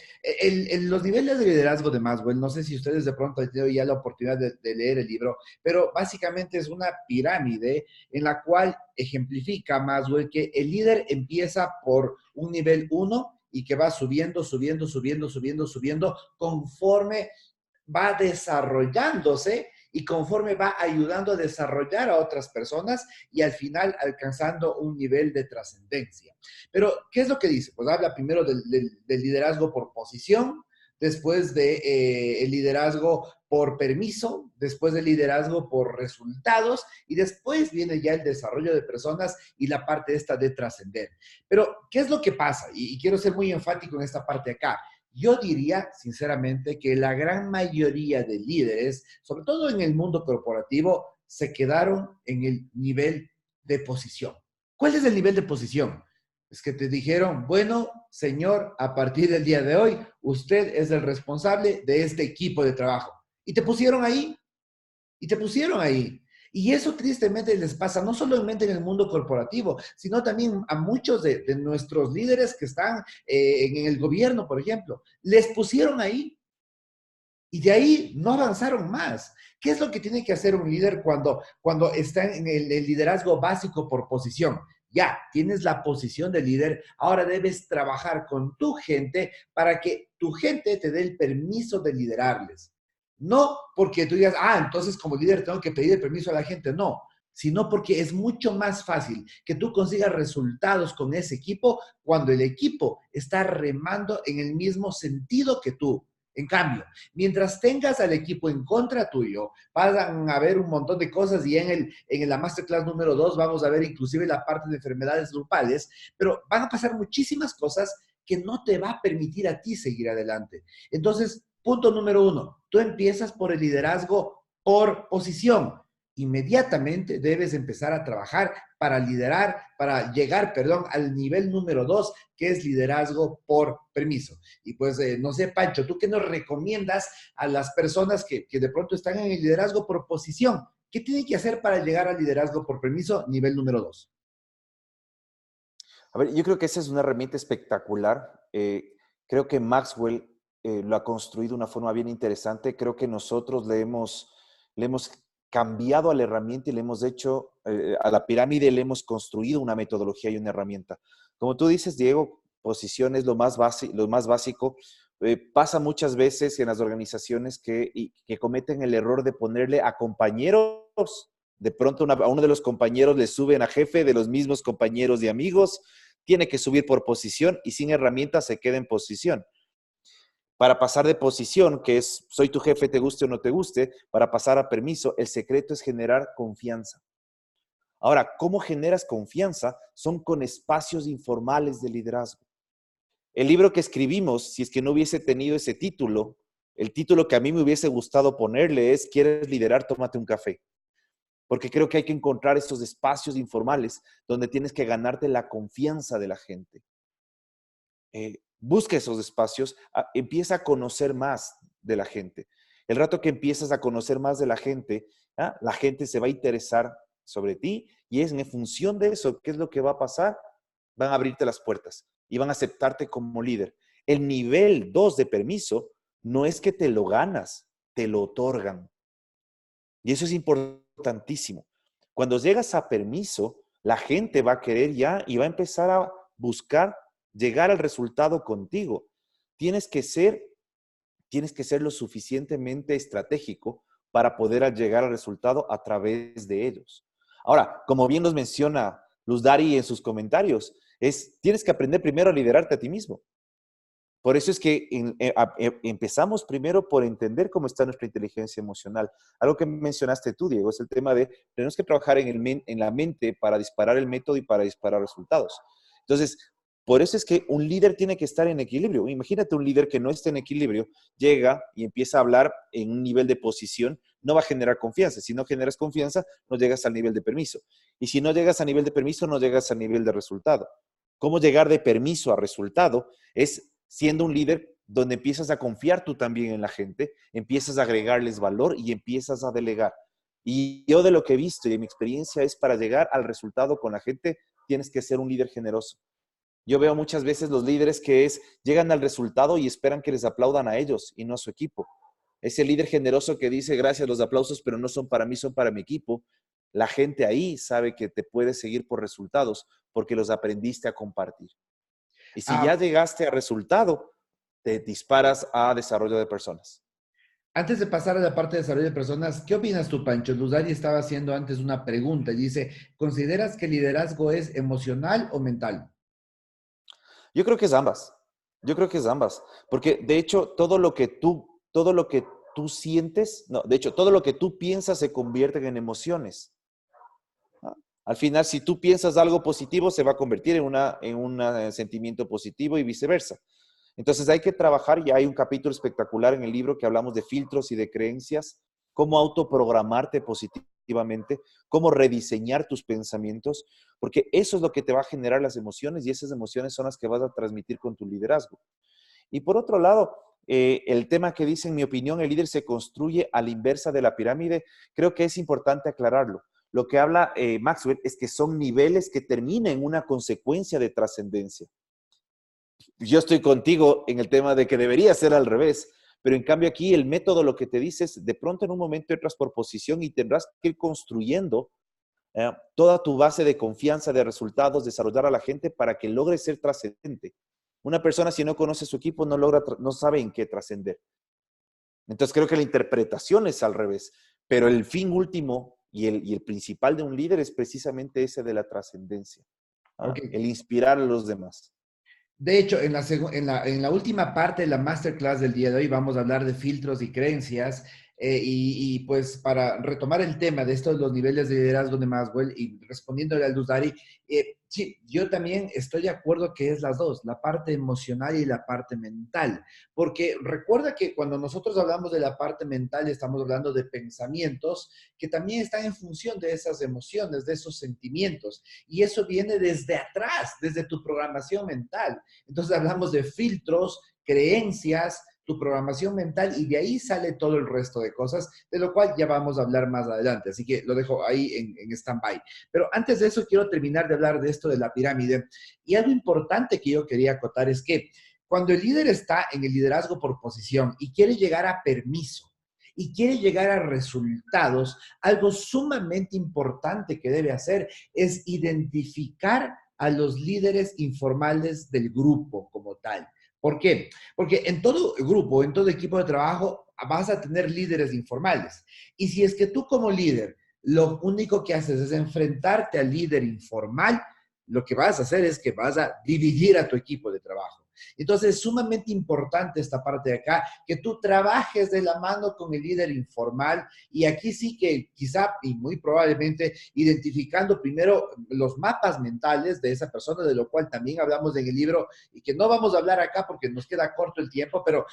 Los niveles de liderazgo de Maxwell, no sé si ustedes de pronto han tenido ya la oportunidad de leer el libro, pero básicamente es una pirámide en la cual ejemplifica Maxwell que el líder empieza por un nivel 1 y que va subiendo, subiendo, subiendo, subiendo, subiendo, conforme va desarrollándose y conforme va ayudando a desarrollar a otras personas y al final alcanzando un nivel de trascendencia. Pero, ¿qué es lo que dice? Pues habla primero del liderazgo por posición, después de el liderazgo por permiso, después del liderazgo por resultados y después viene ya el desarrollo de personas y la parte esta de trascender. Pero, ¿qué es lo que pasa? Y quiero ser muy enfático en esta parte acá. Yo diría, sinceramente, que la gran mayoría de líderes, sobre todo en el mundo corporativo, se quedaron en el nivel de posición. ¿Cuál es el nivel de posición? Es que te dijeron, bueno, señor, a partir del día de hoy, usted es el responsable de este equipo de trabajo. Y te pusieron ahí, y te pusieron ahí. Y eso tristemente les pasa no solamente en el mundo corporativo, sino también a muchos de nuestros líderes que están en el gobierno, por ejemplo. Les pusieron ahí y de ahí no avanzaron más. ¿Qué es lo que tiene que hacer un líder cuando está en el liderazgo básico por posición? Ya, tienes la posición de líder, ahora debes trabajar con tu gente para que tu gente te dé el permiso de liderarles. No porque tú digas, entonces como líder tengo que pedir el permiso a la gente, no, sino porque es mucho más fácil que tú consigas resultados con ese equipo cuando el equipo está remando en el mismo sentido que tú. En cambio, mientras tengas al equipo en contra tuyo, van a haber un montón de cosas y en la masterclass número 2 vamos a ver inclusive la parte de enfermedades grupales, pero van a pasar muchísimas cosas que no te va a permitir a ti seguir adelante. Entonces, punto número 1, tú empiezas por el liderazgo por posición. Inmediatamente debes empezar a trabajar para liderar, para llegar, al nivel número 2, que es liderazgo por permiso. Y pues, no sé, Pancho, ¿tú qué nos recomiendas a las personas que de pronto están en el liderazgo por posición? ¿Qué tienen que hacer para llegar al liderazgo por permiso, nivel número 2? A ver, yo creo que esa es una herramienta espectacular. Creo que Maxwell lo ha construido de una forma bien interesante. Creo que nosotros le hemos cambiado a la herramienta y le hemos hecho, a la pirámide le hemos construido una metodología y una herramienta. Como tú dices, Diego, posición es lo más básico. Pasa muchas veces en las organizaciones que cometen el error de ponerle a compañeros. De pronto a uno de los compañeros le suben a jefe de los mismos compañeros y amigos, tiene que subir por posición y sin herramientas se queda en posición. Para pasar de posición, que es soy tu jefe, te guste o no te guste, para pasar a permiso, el secreto es generar confianza. Ahora, ¿cómo generas confianza? Son con espacios informales de liderazgo. El libro que escribimos, si es que no hubiese tenido ese título, el título que a mí me hubiese gustado ponerle es ¿Quieres liderar? Tómate un café. Porque creo que hay que encontrar esos espacios informales donde tienes que ganarte la confianza de la gente. Busca esos espacios, empieza a conocer más de la gente. El rato que empiezas a conocer más de la gente se va a interesar sobre ti y es en función de eso, ¿qué es lo que va a pasar? Van a abrirte las puertas y van a aceptarte como líder. El nivel 2 de permiso no es que te lo ganas, te lo otorgan. Y eso es importantísimo. Cuando llegas a permiso, la gente va a querer ya y va a empezar a buscar llegar al resultado contigo. Tienes que ser lo suficientemente estratégico para poder llegar al resultado a través de ellos. Ahora, como bien nos menciona Luz Dari en sus comentarios, tienes que aprender primero a liderarte a ti mismo. Por eso es que empezamos primero por entender cómo está nuestra inteligencia emocional. Algo que mencionaste tú, Diego, es el tema de tenemos que trabajar en la mente para disparar el método y para disparar resultados. Entonces, por eso es que un líder tiene que estar en equilibrio. Imagínate un líder que no esté en equilibrio, llega y empieza a hablar en un nivel de posición, no va a generar confianza. Si no generas confianza, no llegas al nivel de permiso. Y si no llegas a nivel de permiso, no llegas a nivel de resultado. ¿Cómo llegar de permiso a resultado? Es siendo un líder donde empiezas a confiar tú también en la gente, empiezas a agregarles valor y empiezas a delegar. Y yo de lo que he visto y de mi experiencia es para llegar al resultado con la gente, tienes que ser un líder generoso. Yo veo muchas veces los líderes que llegan al resultado y esperan que les aplaudan a ellos y no a su equipo. Ese líder generoso que dice gracias, los aplausos, pero no son para mí, son para mi equipo. La gente ahí sabe que te puede seguir por resultados porque los aprendiste a compartir. Y si ya Ah, llegaste a resultado, te disparas a desarrollo de personas. antes de pasar a la parte de desarrollo de personas, ¿qué opinas tú, Pancho? Luzari estaba haciendo antes una pregunta y dice, ¿consideras que el liderazgo es emocional o mental? Yo creo que es ambas. Yo creo que es ambas. Porque de hecho, todo lo que tú sientes, no, de hecho, todo lo que tú piensas se convierte en emociones. ¿No? Al final, si tú piensas algo positivo, se va a convertir en un sentimiento positivo y viceversa. Entonces hay que trabajar, y hay un capítulo espectacular en el libro que hablamos de filtros y de creencias, cómo autoprogramarte positivamente, cómo rediseñar tus pensamientos, porque eso es lo que te va a generar las emociones y esas emociones son las que vas a transmitir con tu liderazgo. Y por otro lado, el tema que dice, en mi opinión, el líder se construye a la inversa de la pirámide, creo que es importante aclararlo. Lo que habla Maxwell es que son niveles que terminan en una consecuencia de trascendencia. Yo estoy contigo en el tema de que debería ser al revés, pero en cambio aquí el método lo que te dice es, de pronto en un momento entras por posición y tendrás que ir construyendo toda tu base de confianza, de resultados, desarrollar a la gente para que logre ser trascendente. Una persona si no conoce su equipo no sabe en qué trascender. Entonces creo que la interpretación es al revés, pero el fin último y el principal de un líder es precisamente ese de la trascendencia, Ok. el inspirar a los demás. De hecho, en la última parte de la masterclass del día de hoy vamos a hablar de filtros y creencias. Pues para retomar el tema de estos los niveles de liderazgo de Maxwell y respondiéndole al Duzari, sí, yo también estoy de acuerdo que es las dos, la parte emocional y la parte mental, porque recuerda que cuando nosotros hablamos de la parte mental estamos hablando de pensamientos que también están en función de esas emociones, de esos sentimientos, y eso viene desde atrás, desde tu programación mental. Entonces hablamos de filtros, creencias, tu programación mental y de ahí sale todo el resto de cosas, de lo cual ya vamos a hablar más adelante. Así que lo dejo ahí en stand-by. Pero antes de eso quiero terminar de hablar de esto de la pirámide. Y algo importante que yo quería acotar es que cuando el líder está en el liderazgo por posición y quiere llegar a permiso, y quiere llegar a resultados, algo sumamente importante que debe hacer es identificar a los líderes informales del grupo como tal. ¿Por qué? Porque en todo grupo, en todo equipo de trabajo, vas a tener líderes informales. Y si es que tú como líder, lo único que haces es enfrentarte al líder informal, lo que vas a hacer es que vas a dividir a tu equipo de trabajo. Entonces, es sumamente importante esta parte de acá, que tú trabajes de la mano con el líder informal y aquí sí que quizá y muy probablemente identificando primero los mapas mentales de esa persona, de lo cual también hablamos en el libro y que no vamos a hablar acá porque nos queda corto el tiempo, pero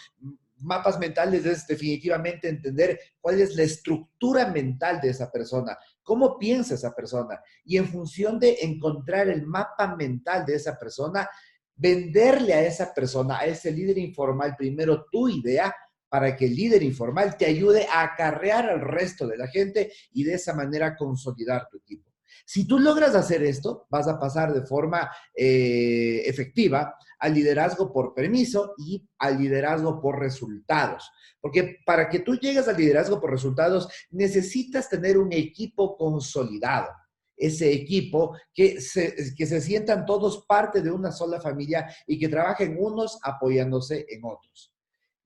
mapas mentales es definitivamente entender cuál es la estructura mental de esa persona, cómo piensa esa persona y en función de encontrar el mapa mental de esa persona, venderle a esa persona, a ese líder informal, primero tu idea para que el líder informal te ayude a acarrear al resto de la gente y de esa manera consolidar tu equipo. Si tú logras hacer esto, vas a pasar de forma efectiva al liderazgo por permiso y al liderazgo por resultados. Porque para que tú llegues al liderazgo por resultados, necesitas tener un equipo consolidado. Ese equipo que se sientan todos parte de una sola familia y que trabajen unos apoyándose en otros.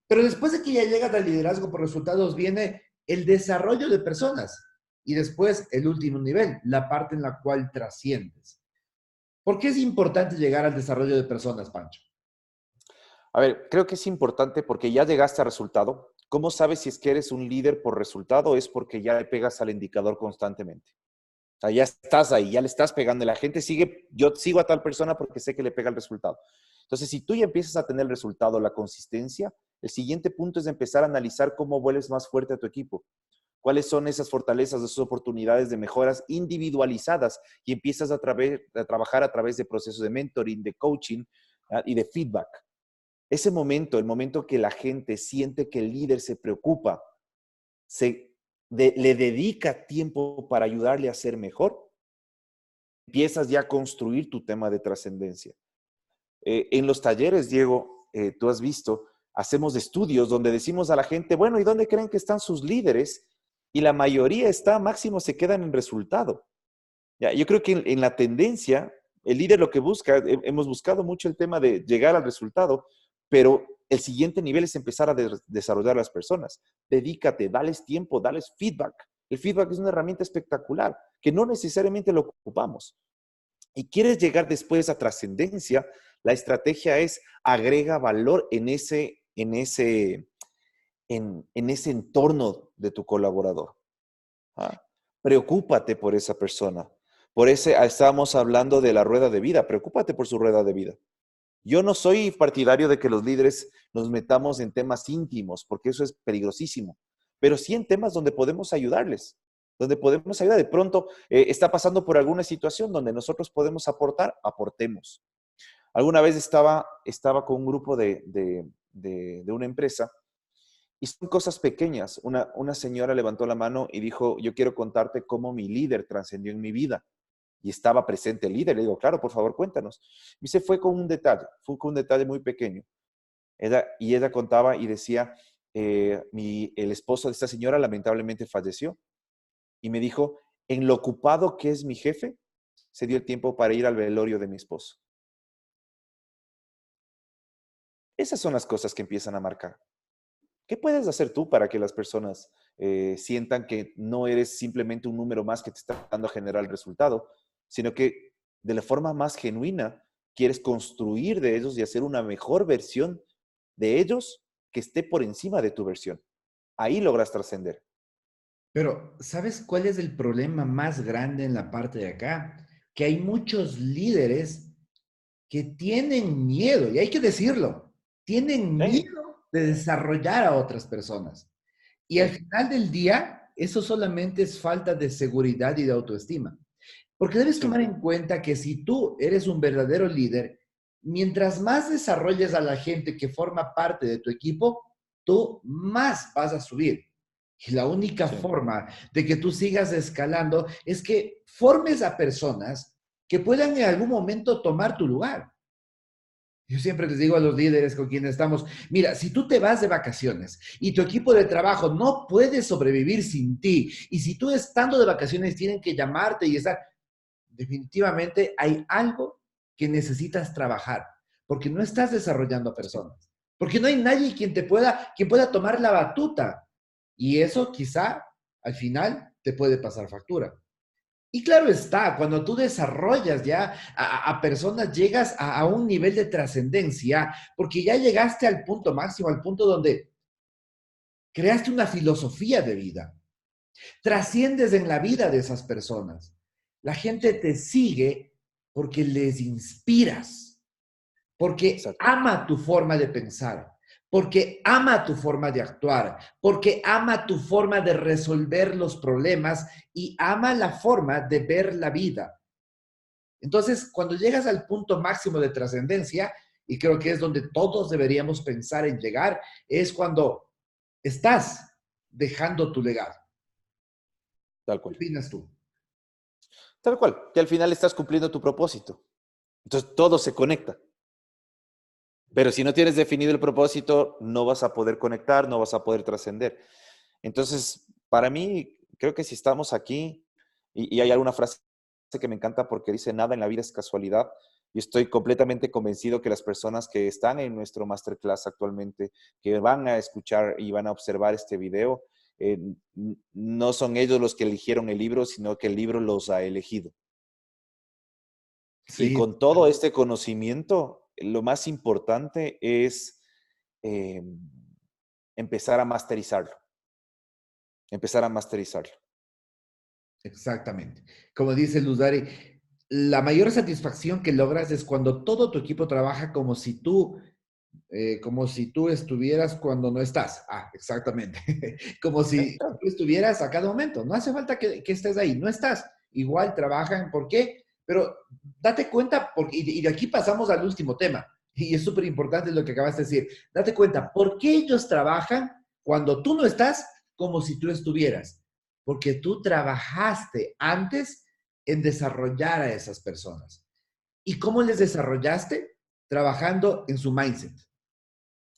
Pero después de que ya llegas al liderazgo por resultados, viene el desarrollo de personas y después el último nivel, la parte en la cual trasciendes. ¿Por qué es importante llegar al desarrollo de personas, Pancho? A ver, creo que es importante porque ya llegaste al resultado. ¿Cómo sabes si es que eres un líder por resultado? Es porque ya le pegas al indicador constantemente. O sea, ya estás ahí, ya le estás pegando. La gente sigue, yo sigo a tal persona porque sé que le pega el resultado. Entonces, si tú ya empiezas a tener el resultado, la consistencia, el siguiente punto es empezar a analizar cómo vuelves más fuerte a tu equipo. ¿Cuáles son esas fortalezas, esas oportunidades de mejoras individualizadas? Y empiezas a trabajar a través de procesos de mentoring, de coaching y de feedback. Ese momento, el momento que la gente siente que el líder se preocupa, le dedica tiempo para ayudarle a ser mejor, empiezas ya a construir tu tema de trascendencia. En los talleres, Diego, tú has visto, hacemos estudios donde decimos a la gente, bueno, ¿y dónde creen que están sus líderes? Y la mayoría máximo se quedan en resultado. Ya, yo creo que en la tendencia, el líder lo que busca, hemos buscado mucho el tema de llegar al resultado, pero el siguiente nivel es empezar a desarrollar las personas. Dedícate, dales tiempo, dales feedback. El feedback es una herramienta espectacular que no necesariamente lo ocupamos. Y quieres llegar después a trascendencia, la estrategia es agrega valor en ese entorno de tu colaborador. ¿Ah? Preocúpate por esa persona. Estábamos hablando de la rueda de vida. Preocúpate por su rueda de vida. Yo no soy partidario de que los líderes nos metamos en temas íntimos, porque eso es peligrosísimo. Pero sí en temas donde podemos ayudarles, donde podemos ayudar. De pronto está pasando por alguna situación donde nosotros podemos aportar, aportemos. Alguna vez estaba con un grupo de una empresa y son cosas pequeñas. Una señora levantó la mano y dijo, yo quiero contarte cómo mi líder trascendió en mi vida. Y estaba presente el líder. Le digo, claro, por favor, cuéntanos. Y se fue con un detalle muy pequeño. Ella contaba y decía, el esposo de esta señora lamentablemente falleció. Y me dijo, en lo ocupado que es mi jefe, se dio el tiempo para ir al velorio de mi esposo. Esas son las cosas que empiezan a marcar. ¿Qué puedes hacer tú para que las personas sientan que no eres simplemente un número más que te está dando a generar el resultado, sino que de la forma más genuina quieres construir de ellos y hacer una mejor versión de ellos que esté por encima de tu versión? Ahí logras trascender. Pero, ¿sabes cuál es el problema más grande en la parte de acá? Que hay muchos líderes que tienen miedo, y hay que decirlo, tienen Sí, miedo de desarrollar a otras personas. Y al sí, final del día, eso solamente es falta de seguridad y de autoestima. Porque debes sí, tomar en cuenta que si tú eres un verdadero líder, mientras más desarrolles a la gente que forma parte de tu equipo, tú más vas a subir. Y la única sí. forma de que tú sigas escalando es que formes a personas que puedan en algún momento tomar tu lugar. Yo siempre les digo a los líderes con quienes estamos, mira, si tú te vas de vacaciones y tu equipo de trabajo no puede sobrevivir sin ti, y si tú estando de vacaciones tienen que llamarte y estar, definitivamente hay algo que necesitas trabajar, porque no estás desarrollando Sí. personas, porque no hay nadie quien pueda tomar la batuta, y eso quizá al final te puede pasar factura. Y claro está, cuando tú desarrollas ya a personas, llegas a un nivel de trascendencia, porque ya llegaste al punto máximo, al punto donde creaste una filosofía de vida, trasciendes en la vida de esas personas. La gente te sigue porque les inspiras, porque Exacto, ama tu forma de pensar, porque ama tu forma de actuar, porque ama tu forma de resolver los problemas y ama la forma de ver la vida. Entonces, cuando llegas al punto máximo de trascendencia, y creo que es donde todos deberíamos pensar en llegar, es cuando estás dejando tu legado. tal ¿Qué cual. opinas tú? Tal cual, que al final estás cumpliendo tu propósito. Entonces todo se conecta. Pero si no tienes definido el propósito, no vas a poder conectar, no vas a poder trascender. Entonces, para mí, creo que si estamos aquí, y hay alguna frase que me encanta porque dice, nada en la vida es casualidad, y estoy completamente convencido que las personas que están en nuestro masterclass actualmente, que van a escuchar y van a observar este video, eh, no son ellos los que eligieron el libro, sino que el libro los ha elegido. Y Sí, con todo este conocimiento, lo más importante es eh, empezar a masterizarlo, empezar a masterizarlo. exactamente. Como dice Luzari, la mayor satisfacción que logras es cuando todo tu equipo trabaja como si tú estuvieras cuando no estás. Ah, exactamente. Como si Claro. tú estuvieras a cada momento. No hace falta que estés ahí, no estás. Igual trabajan, ¿por qué? Pero date cuenta, porque, y de aquí pasamos al último tema, y es súper importante lo que acabas de decir. Date cuenta, ¿por qué ellos trabajan cuando tú no estás como si tú estuvieras? Porque tú trabajaste antes en desarrollar a esas personas. ¿Y cómo les Sí, desarrollaste? Trabajando en su mindset.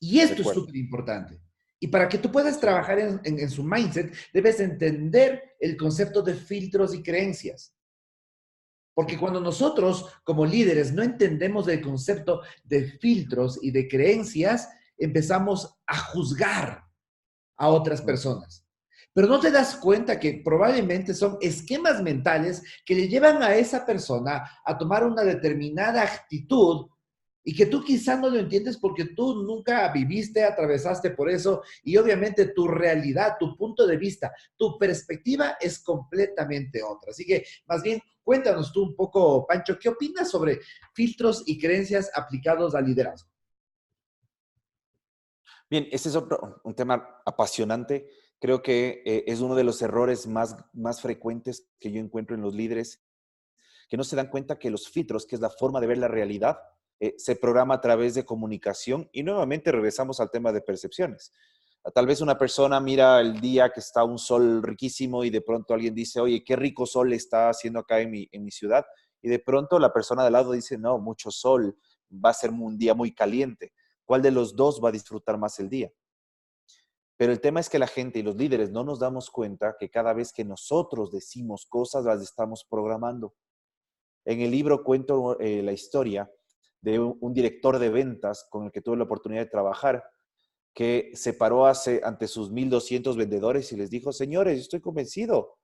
Y de esto es acuerdo. súper importante. Y para que tú puedas Sí, trabajar en su mindset, debes entender el concepto de filtros y creencias. sí, Porque cuando nosotros como líderes no entendemos el concepto de filtros y de creencias, empezamos a juzgar a otras ujú, personas. Pero no te das cuenta que probablemente son esquemas mentales que le llevan a esa persona a tomar una determinada actitud y que tú quizás no lo entiendes porque tú nunca viviste, atravesaste por eso y obviamente tu realidad, tu punto de vista, tu perspectiva es completamente otra. Así que más bien cuéntanos tú un poco, Pancho, ¿qué opinas sobre filtros y creencias aplicados al liderazgo? bien, este es otro, un tema apasionante. Creo que es uno de los errores más frecuentes que yo encuentro en los líderes, que no se dan cuenta que los filtros, que es la forma de ver la realidad, se programa a través de comunicación y nuevamente regresamos al tema de percepciones. Tal vez una persona mira el día que está un sol riquísimo y de pronto alguien dice, oye, qué rico sol está haciendo acá en mi ciudad. Y de pronto la persona de al lado dice, no, mucho sol, va a ser un día muy caliente. ¿Cuál de los dos va a disfrutar más el día? Pero el tema es que la gente y los líderes no nos damos cuenta que cada vez que nosotros decimos cosas, las estamos programando. En el libro cuento la historia de un director de ventas con el que tuve la oportunidad de trabajar, que se paró ante sus 1,200 vendedores y les dijo, señores, estoy convencido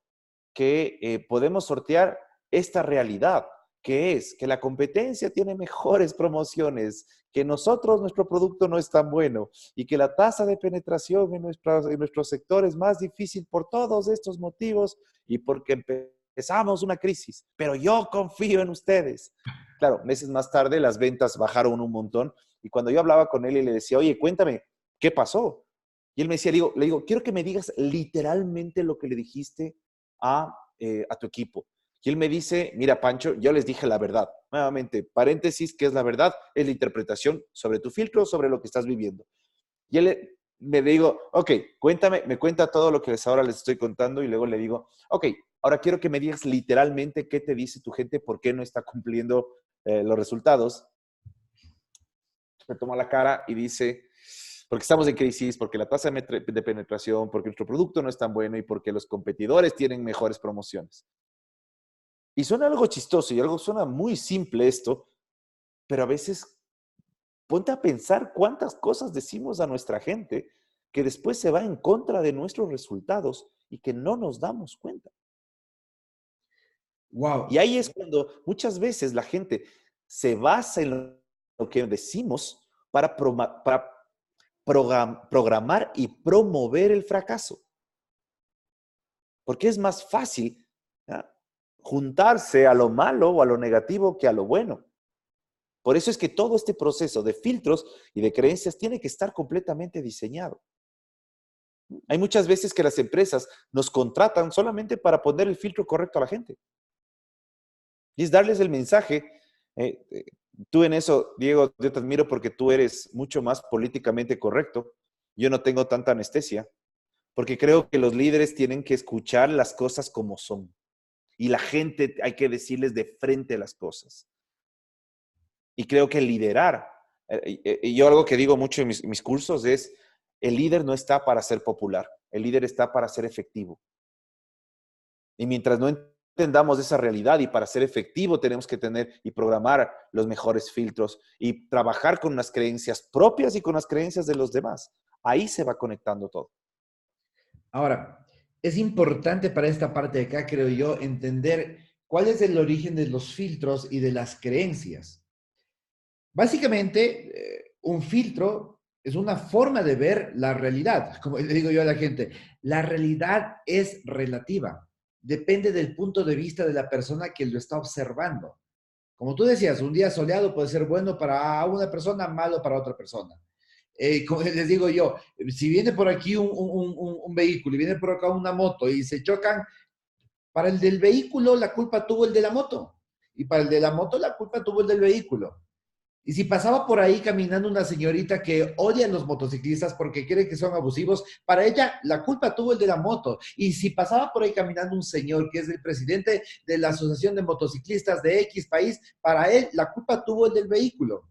que podemos sortear esta realidad, que es que la competencia tiene mejores promociones, que nosotros, nuestro producto no es tan bueno y que la tasa de penetración en nuestro sector es más difícil por todos estos motivos y porque empezamos una crisis, pero yo confío en ustedes. Claro, meses más tarde las ventas bajaron un montón y cuando yo hablaba con él y le decía, oye, cuéntame, ¿qué pasó? Y él me decía, le digo, quiero que me digas literalmente lo que le dijiste a tu equipo. Y él me dice, mira, Pancho, yo les dije la verdad. Nuevamente, paréntesis, ¿qué es la verdad? Es la interpretación sobre tu filtro, sobre lo que estás viviendo. Y él me digo, ok, cuéntame, me cuenta todo lo que ahora les estoy contando y luego le digo, ok, ahora quiero que me digas literalmente qué te dice tu gente, por qué no está cumpliendo los resultados. Me toma la cara y dice, porque estamos en crisis, porque la tasa de penetración, porque nuestro producto no es tan bueno y porque los competidores tienen mejores promociones. Y suena algo chistoso y algo suena muy simple esto, pero a veces ponte a pensar cuántas cosas decimos a nuestra gente que después se va en contra de nuestros resultados y que no nos damos cuenta. Wow. Y ahí es cuando muchas veces la gente se basa en lo que decimos para, programar y promover el fracaso. Porque es más fácil, ¿ya?, juntarse a lo malo o a lo negativo que a lo bueno. Por eso es que todo este proceso de filtros y de creencias tiene que estar completamente diseñado. Hay muchas veces que las empresas nos contratan solamente para poner el filtro correcto a la gente. Y es darles el mensaje. eh, eh, Tú en eso, Diego, yo te admiro porque tú eres mucho más políticamente correcto. Yo no tengo tanta anestesia, porque creo que los líderes tienen que escuchar las cosas como son. Y la gente hay que decirles de frente las cosas. Y creo que liderar, yo algo que digo mucho en mis cursos es, el líder no está para ser popular, el líder está para ser efectivo. Y mientras no entendamos esa realidad y para ser efectivo tenemos que tener y programar los mejores filtros y trabajar con unas creencias propias y con las creencias de los demás. Ahí se va conectando todo. Ahora, es importante para esta parte de acá, creo yo, entender cuál es el origen de los filtros y de las creencias. Básicamente, un filtro es una forma de ver la realidad. Como le digo yo a la gente, la realidad es relativa. Depende del punto de vista de la persona que lo está observando. Como tú decías, un día soleado puede ser bueno para una persona, malo para otra persona. Como les digo yo, si viene por aquí un vehículo y viene por acá una moto y se chocan, para el del vehículo la culpa tuvo el de la moto. Y para el de la moto la culpa tuvo el del vehículo. Y si pasaba por ahí caminando una señorita que odia a los motociclistas porque cree que son abusivos, para ella la culpa tuvo el de la moto. Y si pasaba por ahí caminando un señor que es el presidente de la Asociación de Motociclistas de X país, para él la culpa tuvo el del vehículo.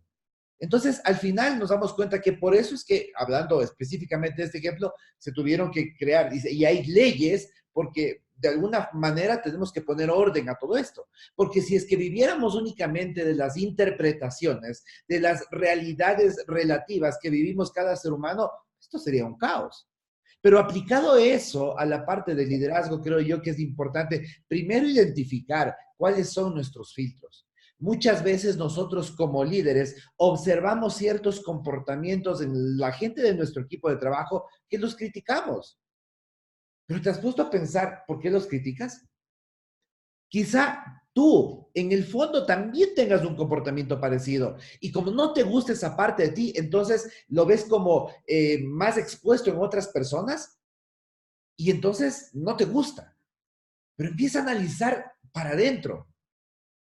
Entonces, al final nos damos cuenta que por eso es que, hablando específicamente de este ejemplo, se tuvieron que crear, y hay leyes, porque de alguna manera tenemos que poner orden a todo esto. Porque si es que viviéramos únicamente de las interpretaciones, de las realidades relativas que vivimos cada ser humano, esto sería un caos. Pero aplicado eso a la parte del liderazgo, creo yo que es importante primero identificar cuáles son nuestros filtros. Muchas veces nosotros como líderes observamos ciertos comportamientos en la gente de nuestro equipo de trabajo que los criticamos. Pero ¿te has puesto a pensar por qué los criticas? Quizá tú en el fondo también tengas un comportamiento parecido y como no te gusta esa parte de ti, entonces lo ves como más expuesto en otras personas y entonces no te gusta. Pero empieza a analizar para adentro.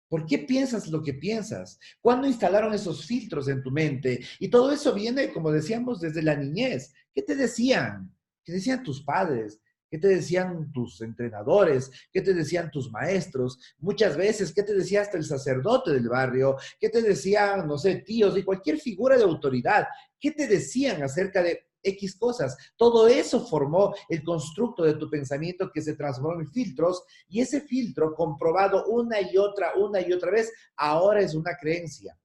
¿Por qué piensas lo que piensas? ¿Cuándo instalaron esos filtros en tu mente? Y todo eso viene, como decíamos, desde la niñez. ¿Qué te decían? ¿Qué decían tus padres? ¿Qué te decían tus entrenadores? ¿Qué te decían tus maestros? Muchas veces, ¿qué te decía hasta el sacerdote del barrio? ¿Qué te decían, no sé, tíos y cualquier figura de autoridad? ¿Qué te decían acerca de X cosas? Todo eso formó el constructo de tu pensamiento que se transformó en filtros y ese filtro comprobado una y otra vez, ahora es una creencia.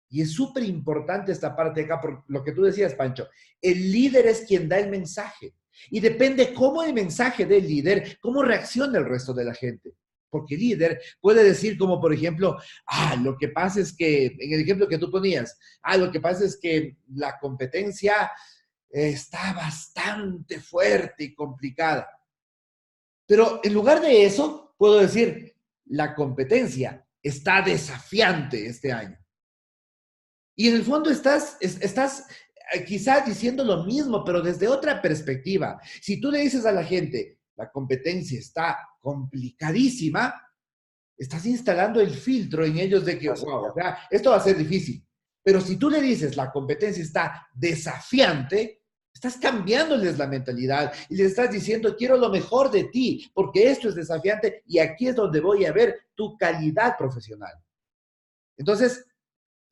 Y es súper importante esta parte de acá, por lo que tú decías, Pancho. El líder es quien da el mensaje. Y depende cómo el mensaje del líder, cómo reacciona el resto de la gente. Porque el líder puede decir como, por ejemplo, lo que pasa es que, en el ejemplo que tú ponías, lo que pasa es que la competencia está bastante fuerte y complicada. Pero en lugar de eso, puedo decir, la competencia está desafiante este año. Y en el fondo estás quizás diciendo lo mismo, pero desde otra perspectiva. Si tú le dices a la gente, la competencia está complicadísima, estás instalando el filtro en ellos de que, wow, o sea, esto va a ser difícil. Pero si tú le dices, la competencia está desafiante, estás cambiándoles la mentalidad y les estás diciendo, quiero lo mejor de ti, porque esto es desafiante y aquí es donde voy a ver tu calidad profesional. Entonces,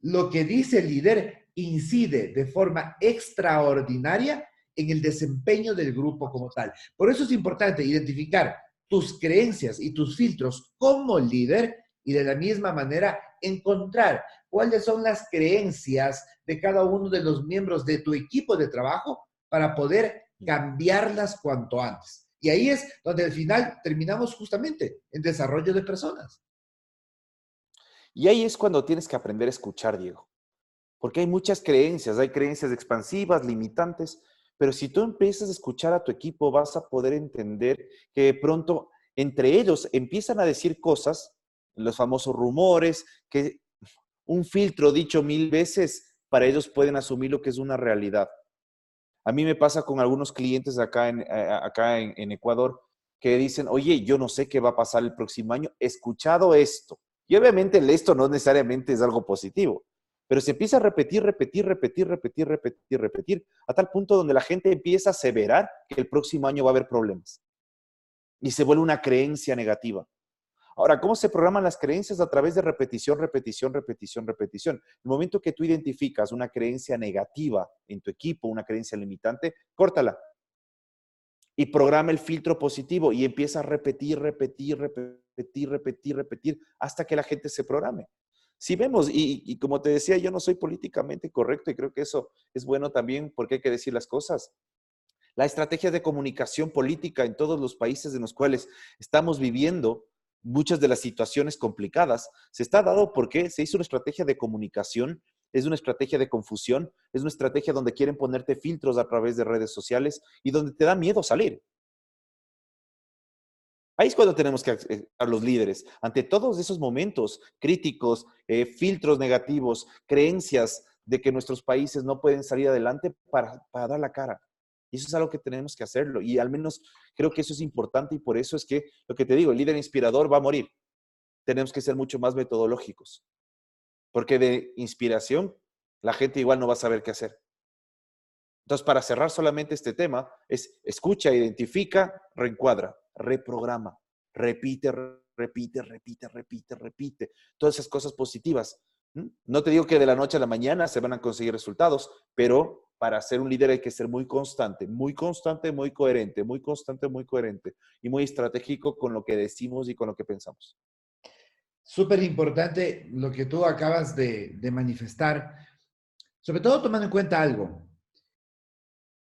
lo que dice el líder incide de forma extraordinaria en el desempeño del grupo como tal. Por eso es importante identificar tus creencias y tus filtros como líder y de la misma manera encontrar cuáles son las creencias de cada uno de los miembros de tu equipo de trabajo para poder cambiarlas cuanto antes. Y ahí es donde al final terminamos justamente en desarrollo de personas. Y ahí es cuando tienes que aprender a escuchar, Diego. Porque hay creencias expansivas, limitantes, pero si tú empiezas a escuchar a tu equipo, vas a poder entender que de pronto entre ellos empiezan a decir cosas, los famosos rumores, que un filtro dicho 1000 veces, para ellos pueden asumir lo que es una realidad. A mí me pasa con algunos clientes acá en Ecuador que dicen, oye, yo no sé qué va a pasar el próximo año, he escuchado esto. Y obviamente el esto no necesariamente es algo positivo, pero se empieza a repetir, a tal punto donde la gente empieza a aseverar que el próximo año va a haber problemas. Y se vuelve una creencia negativa. Ahora, ¿cómo se programan las creencias? A través de repetición. El momento que tú identificas una creencia negativa en tu equipo, una creencia limitante, córtala y programa el filtro positivo y empieza a repetir hasta que la gente se programe. Si vemos, y como te decía, yo no soy políticamente correcto y creo que eso es bueno también porque hay que decir las cosas. La estrategia de comunicación política en todos los países en los cuales estamos viviendo muchas de las situaciones complicadas se está dado porque se hizo una estrategia de comunicación, es una estrategia de confusión, es una estrategia donde quieren ponerte filtros a través de redes sociales y donde te da miedo salir. Ahí es cuando tenemos que a los líderes, ante todos esos momentos críticos, filtros negativos, creencias de que nuestros países no pueden salir adelante para dar la cara. Y eso es algo que tenemos que hacerlo. Y al menos creo que eso es importante y por eso es que lo que te digo, el líder inspirador va a morir. Tenemos que ser mucho más metodológicos. Porque de inspiración, la gente igual no va a saber qué hacer. Entonces, para cerrar solamente este tema, es escucha, identifica, reencuadra, reprograma, repite. Todas esas cosas positivas. No te digo que de la noche a la mañana se van a conseguir resultados, pero para ser un líder hay que ser muy constante, muy coherente, y muy estratégico con lo que decimos y con lo que pensamos. Súper importante lo que tú acabas de manifestar, sobre todo tomando en cuenta algo.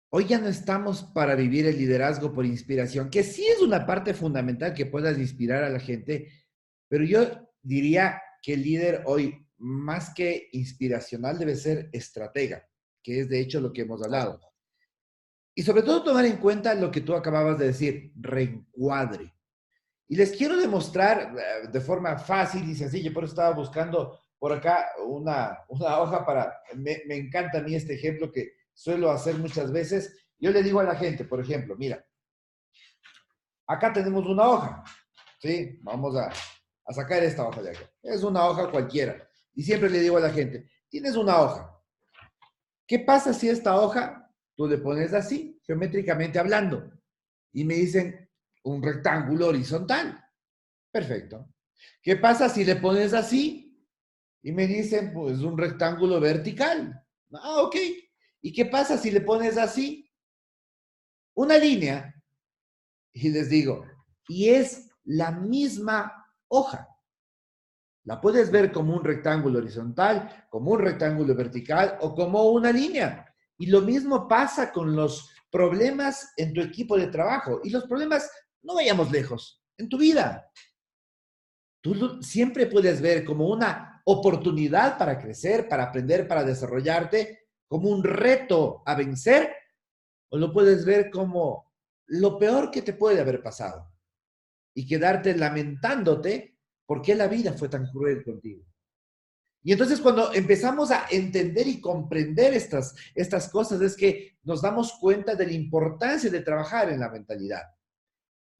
Hoy ya no estamos para vivir el liderazgo por inspiración, que sí es una parte fundamental que puedas inspirar a la gente, pero yo diría que el líder hoy, más que inspiracional, debe ser estratega, que es de hecho lo que hemos hablado. Y sobre todo tomar en cuenta lo que tú acababas de decir, reencuadre. Y les quiero demostrar de forma fácil y sencilla, por eso estaba buscando por acá una hoja para, me encanta a mí este ejemplo que suelo hacer muchas veces. Yo le digo a la gente, por ejemplo, mira, acá tenemos una hoja, ¿sí? Vamos a sacar esta hoja de acá. Es una hoja cualquiera. Y siempre le digo a la gente, tienes una hoja. ¿Qué pasa si esta hoja tú le pones así, geométricamente hablando? Y me dicen, un rectángulo horizontal. Perfecto. ¿Qué pasa si le pones así? Y me dicen, pues un rectángulo vertical. Ah, ok. ¿Y qué pasa si le pones así? Una línea. Y les digo, y es la misma hoja. La puedes ver como un rectángulo horizontal, como un rectángulo vertical o como una línea. Y lo mismo pasa con los problemas en tu equipo de trabajo. Y los problemas, no vayamos lejos, en tu vida. Tú siempre puedes ver como una oportunidad para crecer, para aprender, para desarrollarte, como un reto a vencer, o lo puedes ver como lo peor que te puede haber pasado y quedarte lamentándote por qué la vida fue tan cruel contigo. Y entonces cuando empezamos a entender y comprender estas cosas es que nos damos cuenta de la importancia de trabajar en la mentalidad.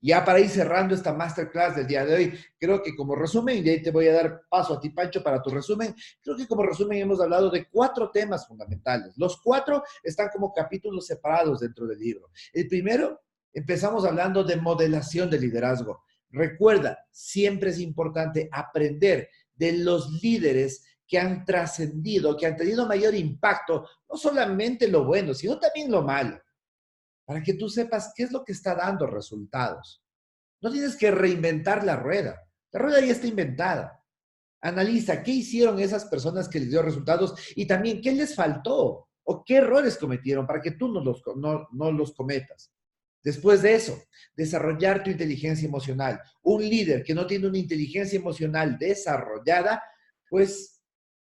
Ya para ir cerrando esta masterclass del día de hoy, creo que como resumen, y de ahí te voy a dar paso a ti, Pancho, para tu resumen, creo que como resumen hemos hablado de 4 temas fundamentales. Los 4 están como capítulos separados dentro del libro. El primero, empezamos hablando de modelación de liderazgo. Recuerda, siempre es importante aprender de los líderes que han trascendido, que han tenido mayor impacto, no solamente lo bueno, sino también lo malo, para que tú sepas qué es lo que está dando resultados. No tienes que reinventar la rueda ya está inventada. Analiza qué hicieron esas personas que les dio resultados y también qué les faltó o qué errores cometieron para que tú no los cometas. Después de eso, desarrollar tu inteligencia emocional. Un líder que no tiene una inteligencia emocional desarrollada, pues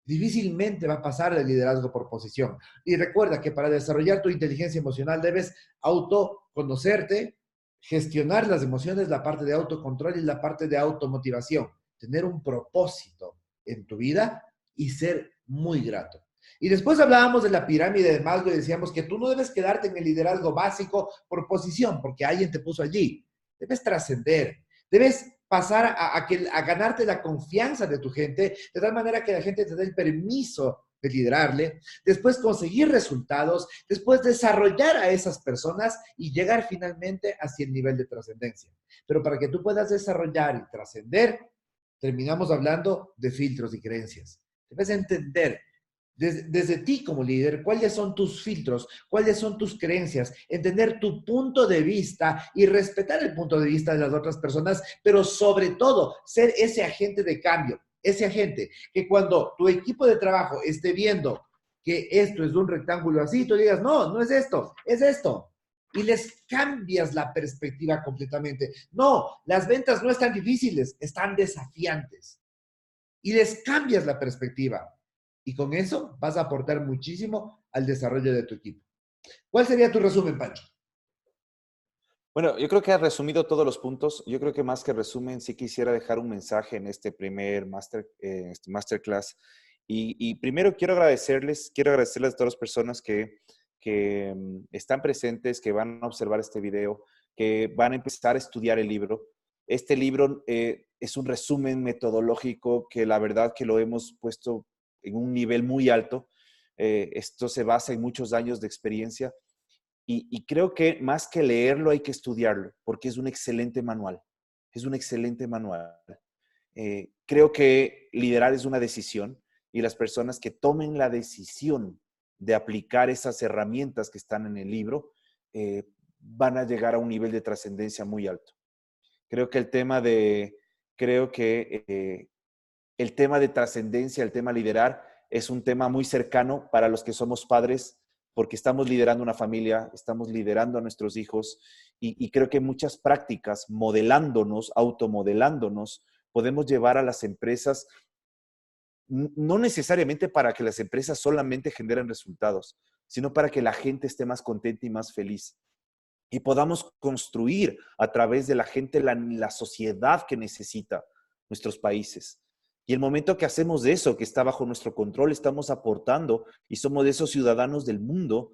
difícilmente va a pasar del liderazgo por posición. Y recuerda que para desarrollar tu inteligencia emocional debes autoconocerte, gestionar las emociones, la parte de autocontrol y la parte de automotivación. Tener un propósito en tu vida y ser muy grato. Y después hablábamos de la pirámide de Maslow y decíamos que tú no debes quedarte en el liderazgo básico por posición, porque alguien te puso allí. Debes trascender, debes pasar a ganarte la confianza de tu gente, de tal manera que la gente te dé el permiso de liderarle, después conseguir resultados, después desarrollar a esas personas y llegar finalmente hacia el nivel de trascendencia. Pero para que tú puedas desarrollar y trascender, terminamos hablando de filtros y creencias. Debes entender desde ti como líder, cuáles son tus filtros, cuáles son tus creencias, entender tu punto de vista y respetar el punto de vista de las otras personas, pero sobre todo ser ese agente de cambio, ese agente que cuando tu equipo de trabajo esté viendo que esto es un rectángulo así, tú digas, no, no es esto, es esto. Y les cambias la perspectiva completamente. No, las ventas no están difíciles, están desafiantes. Y les cambias la perspectiva. Y con eso vas a aportar muchísimo al desarrollo de tu equipo. ¿Cuál sería tu resumen, Pancho? Bueno, yo creo que has resumido todos los puntos. Yo creo que más que resumen, sí quisiera dejar un mensaje en este primer masterclass. Y primero quiero agradecerles a todas las personas que están presentes, que van a observar este video, que van a empezar a estudiar el libro. Este libro es un resumen metodológico que la verdad que lo hemos puesto en un nivel muy alto. Esto se basa en muchos años de experiencia. Y creo que más que leerlo hay que estudiarlo, porque es un excelente manual. Es un excelente manual. Creo que liderar es una decisión y las personas que tomen la decisión de aplicar esas herramientas que están en el libro van a llegar a un nivel de trascendencia muy alto. Creo que el tema de trascendencia, el tema liderar, es un tema muy cercano para los que somos padres, porque estamos liderando una familia, estamos liderando a nuestros hijos y creo que muchas prácticas, modelándonos, automodelándonos, podemos llevar a las empresas, no necesariamente para que las empresas solamente generen resultados, sino para que la gente esté más contenta y más feliz. Y podamos construir a través de la gente la sociedad que necesita nuestros países. Y el momento que hacemos de eso, que está bajo nuestro control, estamos aportando y somos de esos ciudadanos del mundo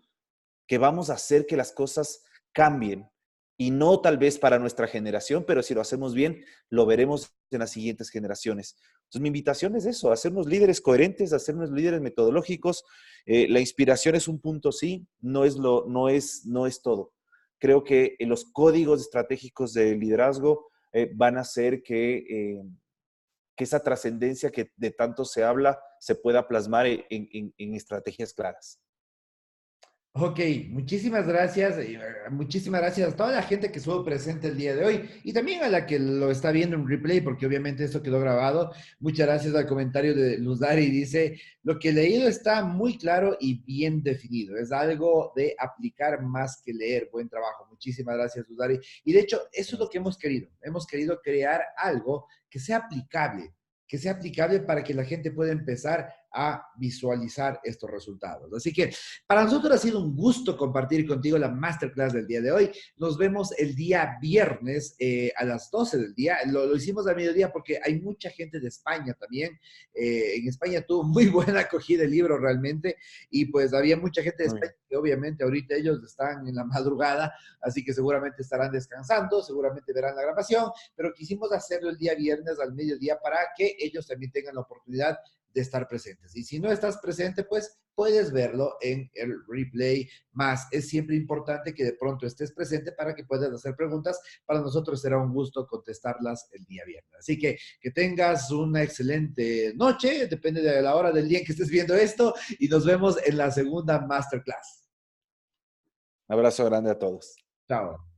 que vamos a hacer que las cosas cambien. Y no tal vez para nuestra generación, pero si lo hacemos bien, lo veremos en las siguientes generaciones. Entonces mi invitación es eso, hacernos líderes coherentes, hacernos líderes metodológicos. La inspiración es un punto, sí, no es todo. Creo que los códigos estratégicos de liderazgo van a hacer que esa trascendencia que de tanto se habla se pueda plasmar en estrategias claras. Ok, muchísimas gracias a toda la gente que estuvo presente el día de hoy y también a la que lo está viendo en replay, porque obviamente esto quedó grabado. Muchas gracias al comentario de Luzari, dice, lo que he leído está muy claro y bien definido, es algo de aplicar más que leer. Buen trabajo, muchísimas gracias, Luzari. Y de hecho, eso es lo que hemos querido crear algo que sea aplicable para que la gente pueda empezar a visualizar estos resultados. Así que para nosotros ha sido un gusto compartir contigo la masterclass del día de hoy. Nos vemos el día viernes a las 12 del día. Lo hicimos a mediodía porque hay mucha gente de España también. En España tuvo muy buena acogida el libro realmente y pues había mucha gente de España que obviamente ahorita ellos están en la madrugada, así que seguramente estarán descansando, seguramente verán la grabación, pero quisimos hacerlo el día viernes al mediodía para que ellos también tengan la oportunidad de estar presentes. Y si no estás presente, pues puedes verlo en el replay. Más es siempre importante que de pronto estés presente para que puedas hacer preguntas. Para nosotros será un gusto contestarlas el día viernes. Así que tengas una excelente noche, depende de la hora del día en que estés viendo esto, y nos vemos en la segunda masterclass. Un abrazo grande a todos. Chao.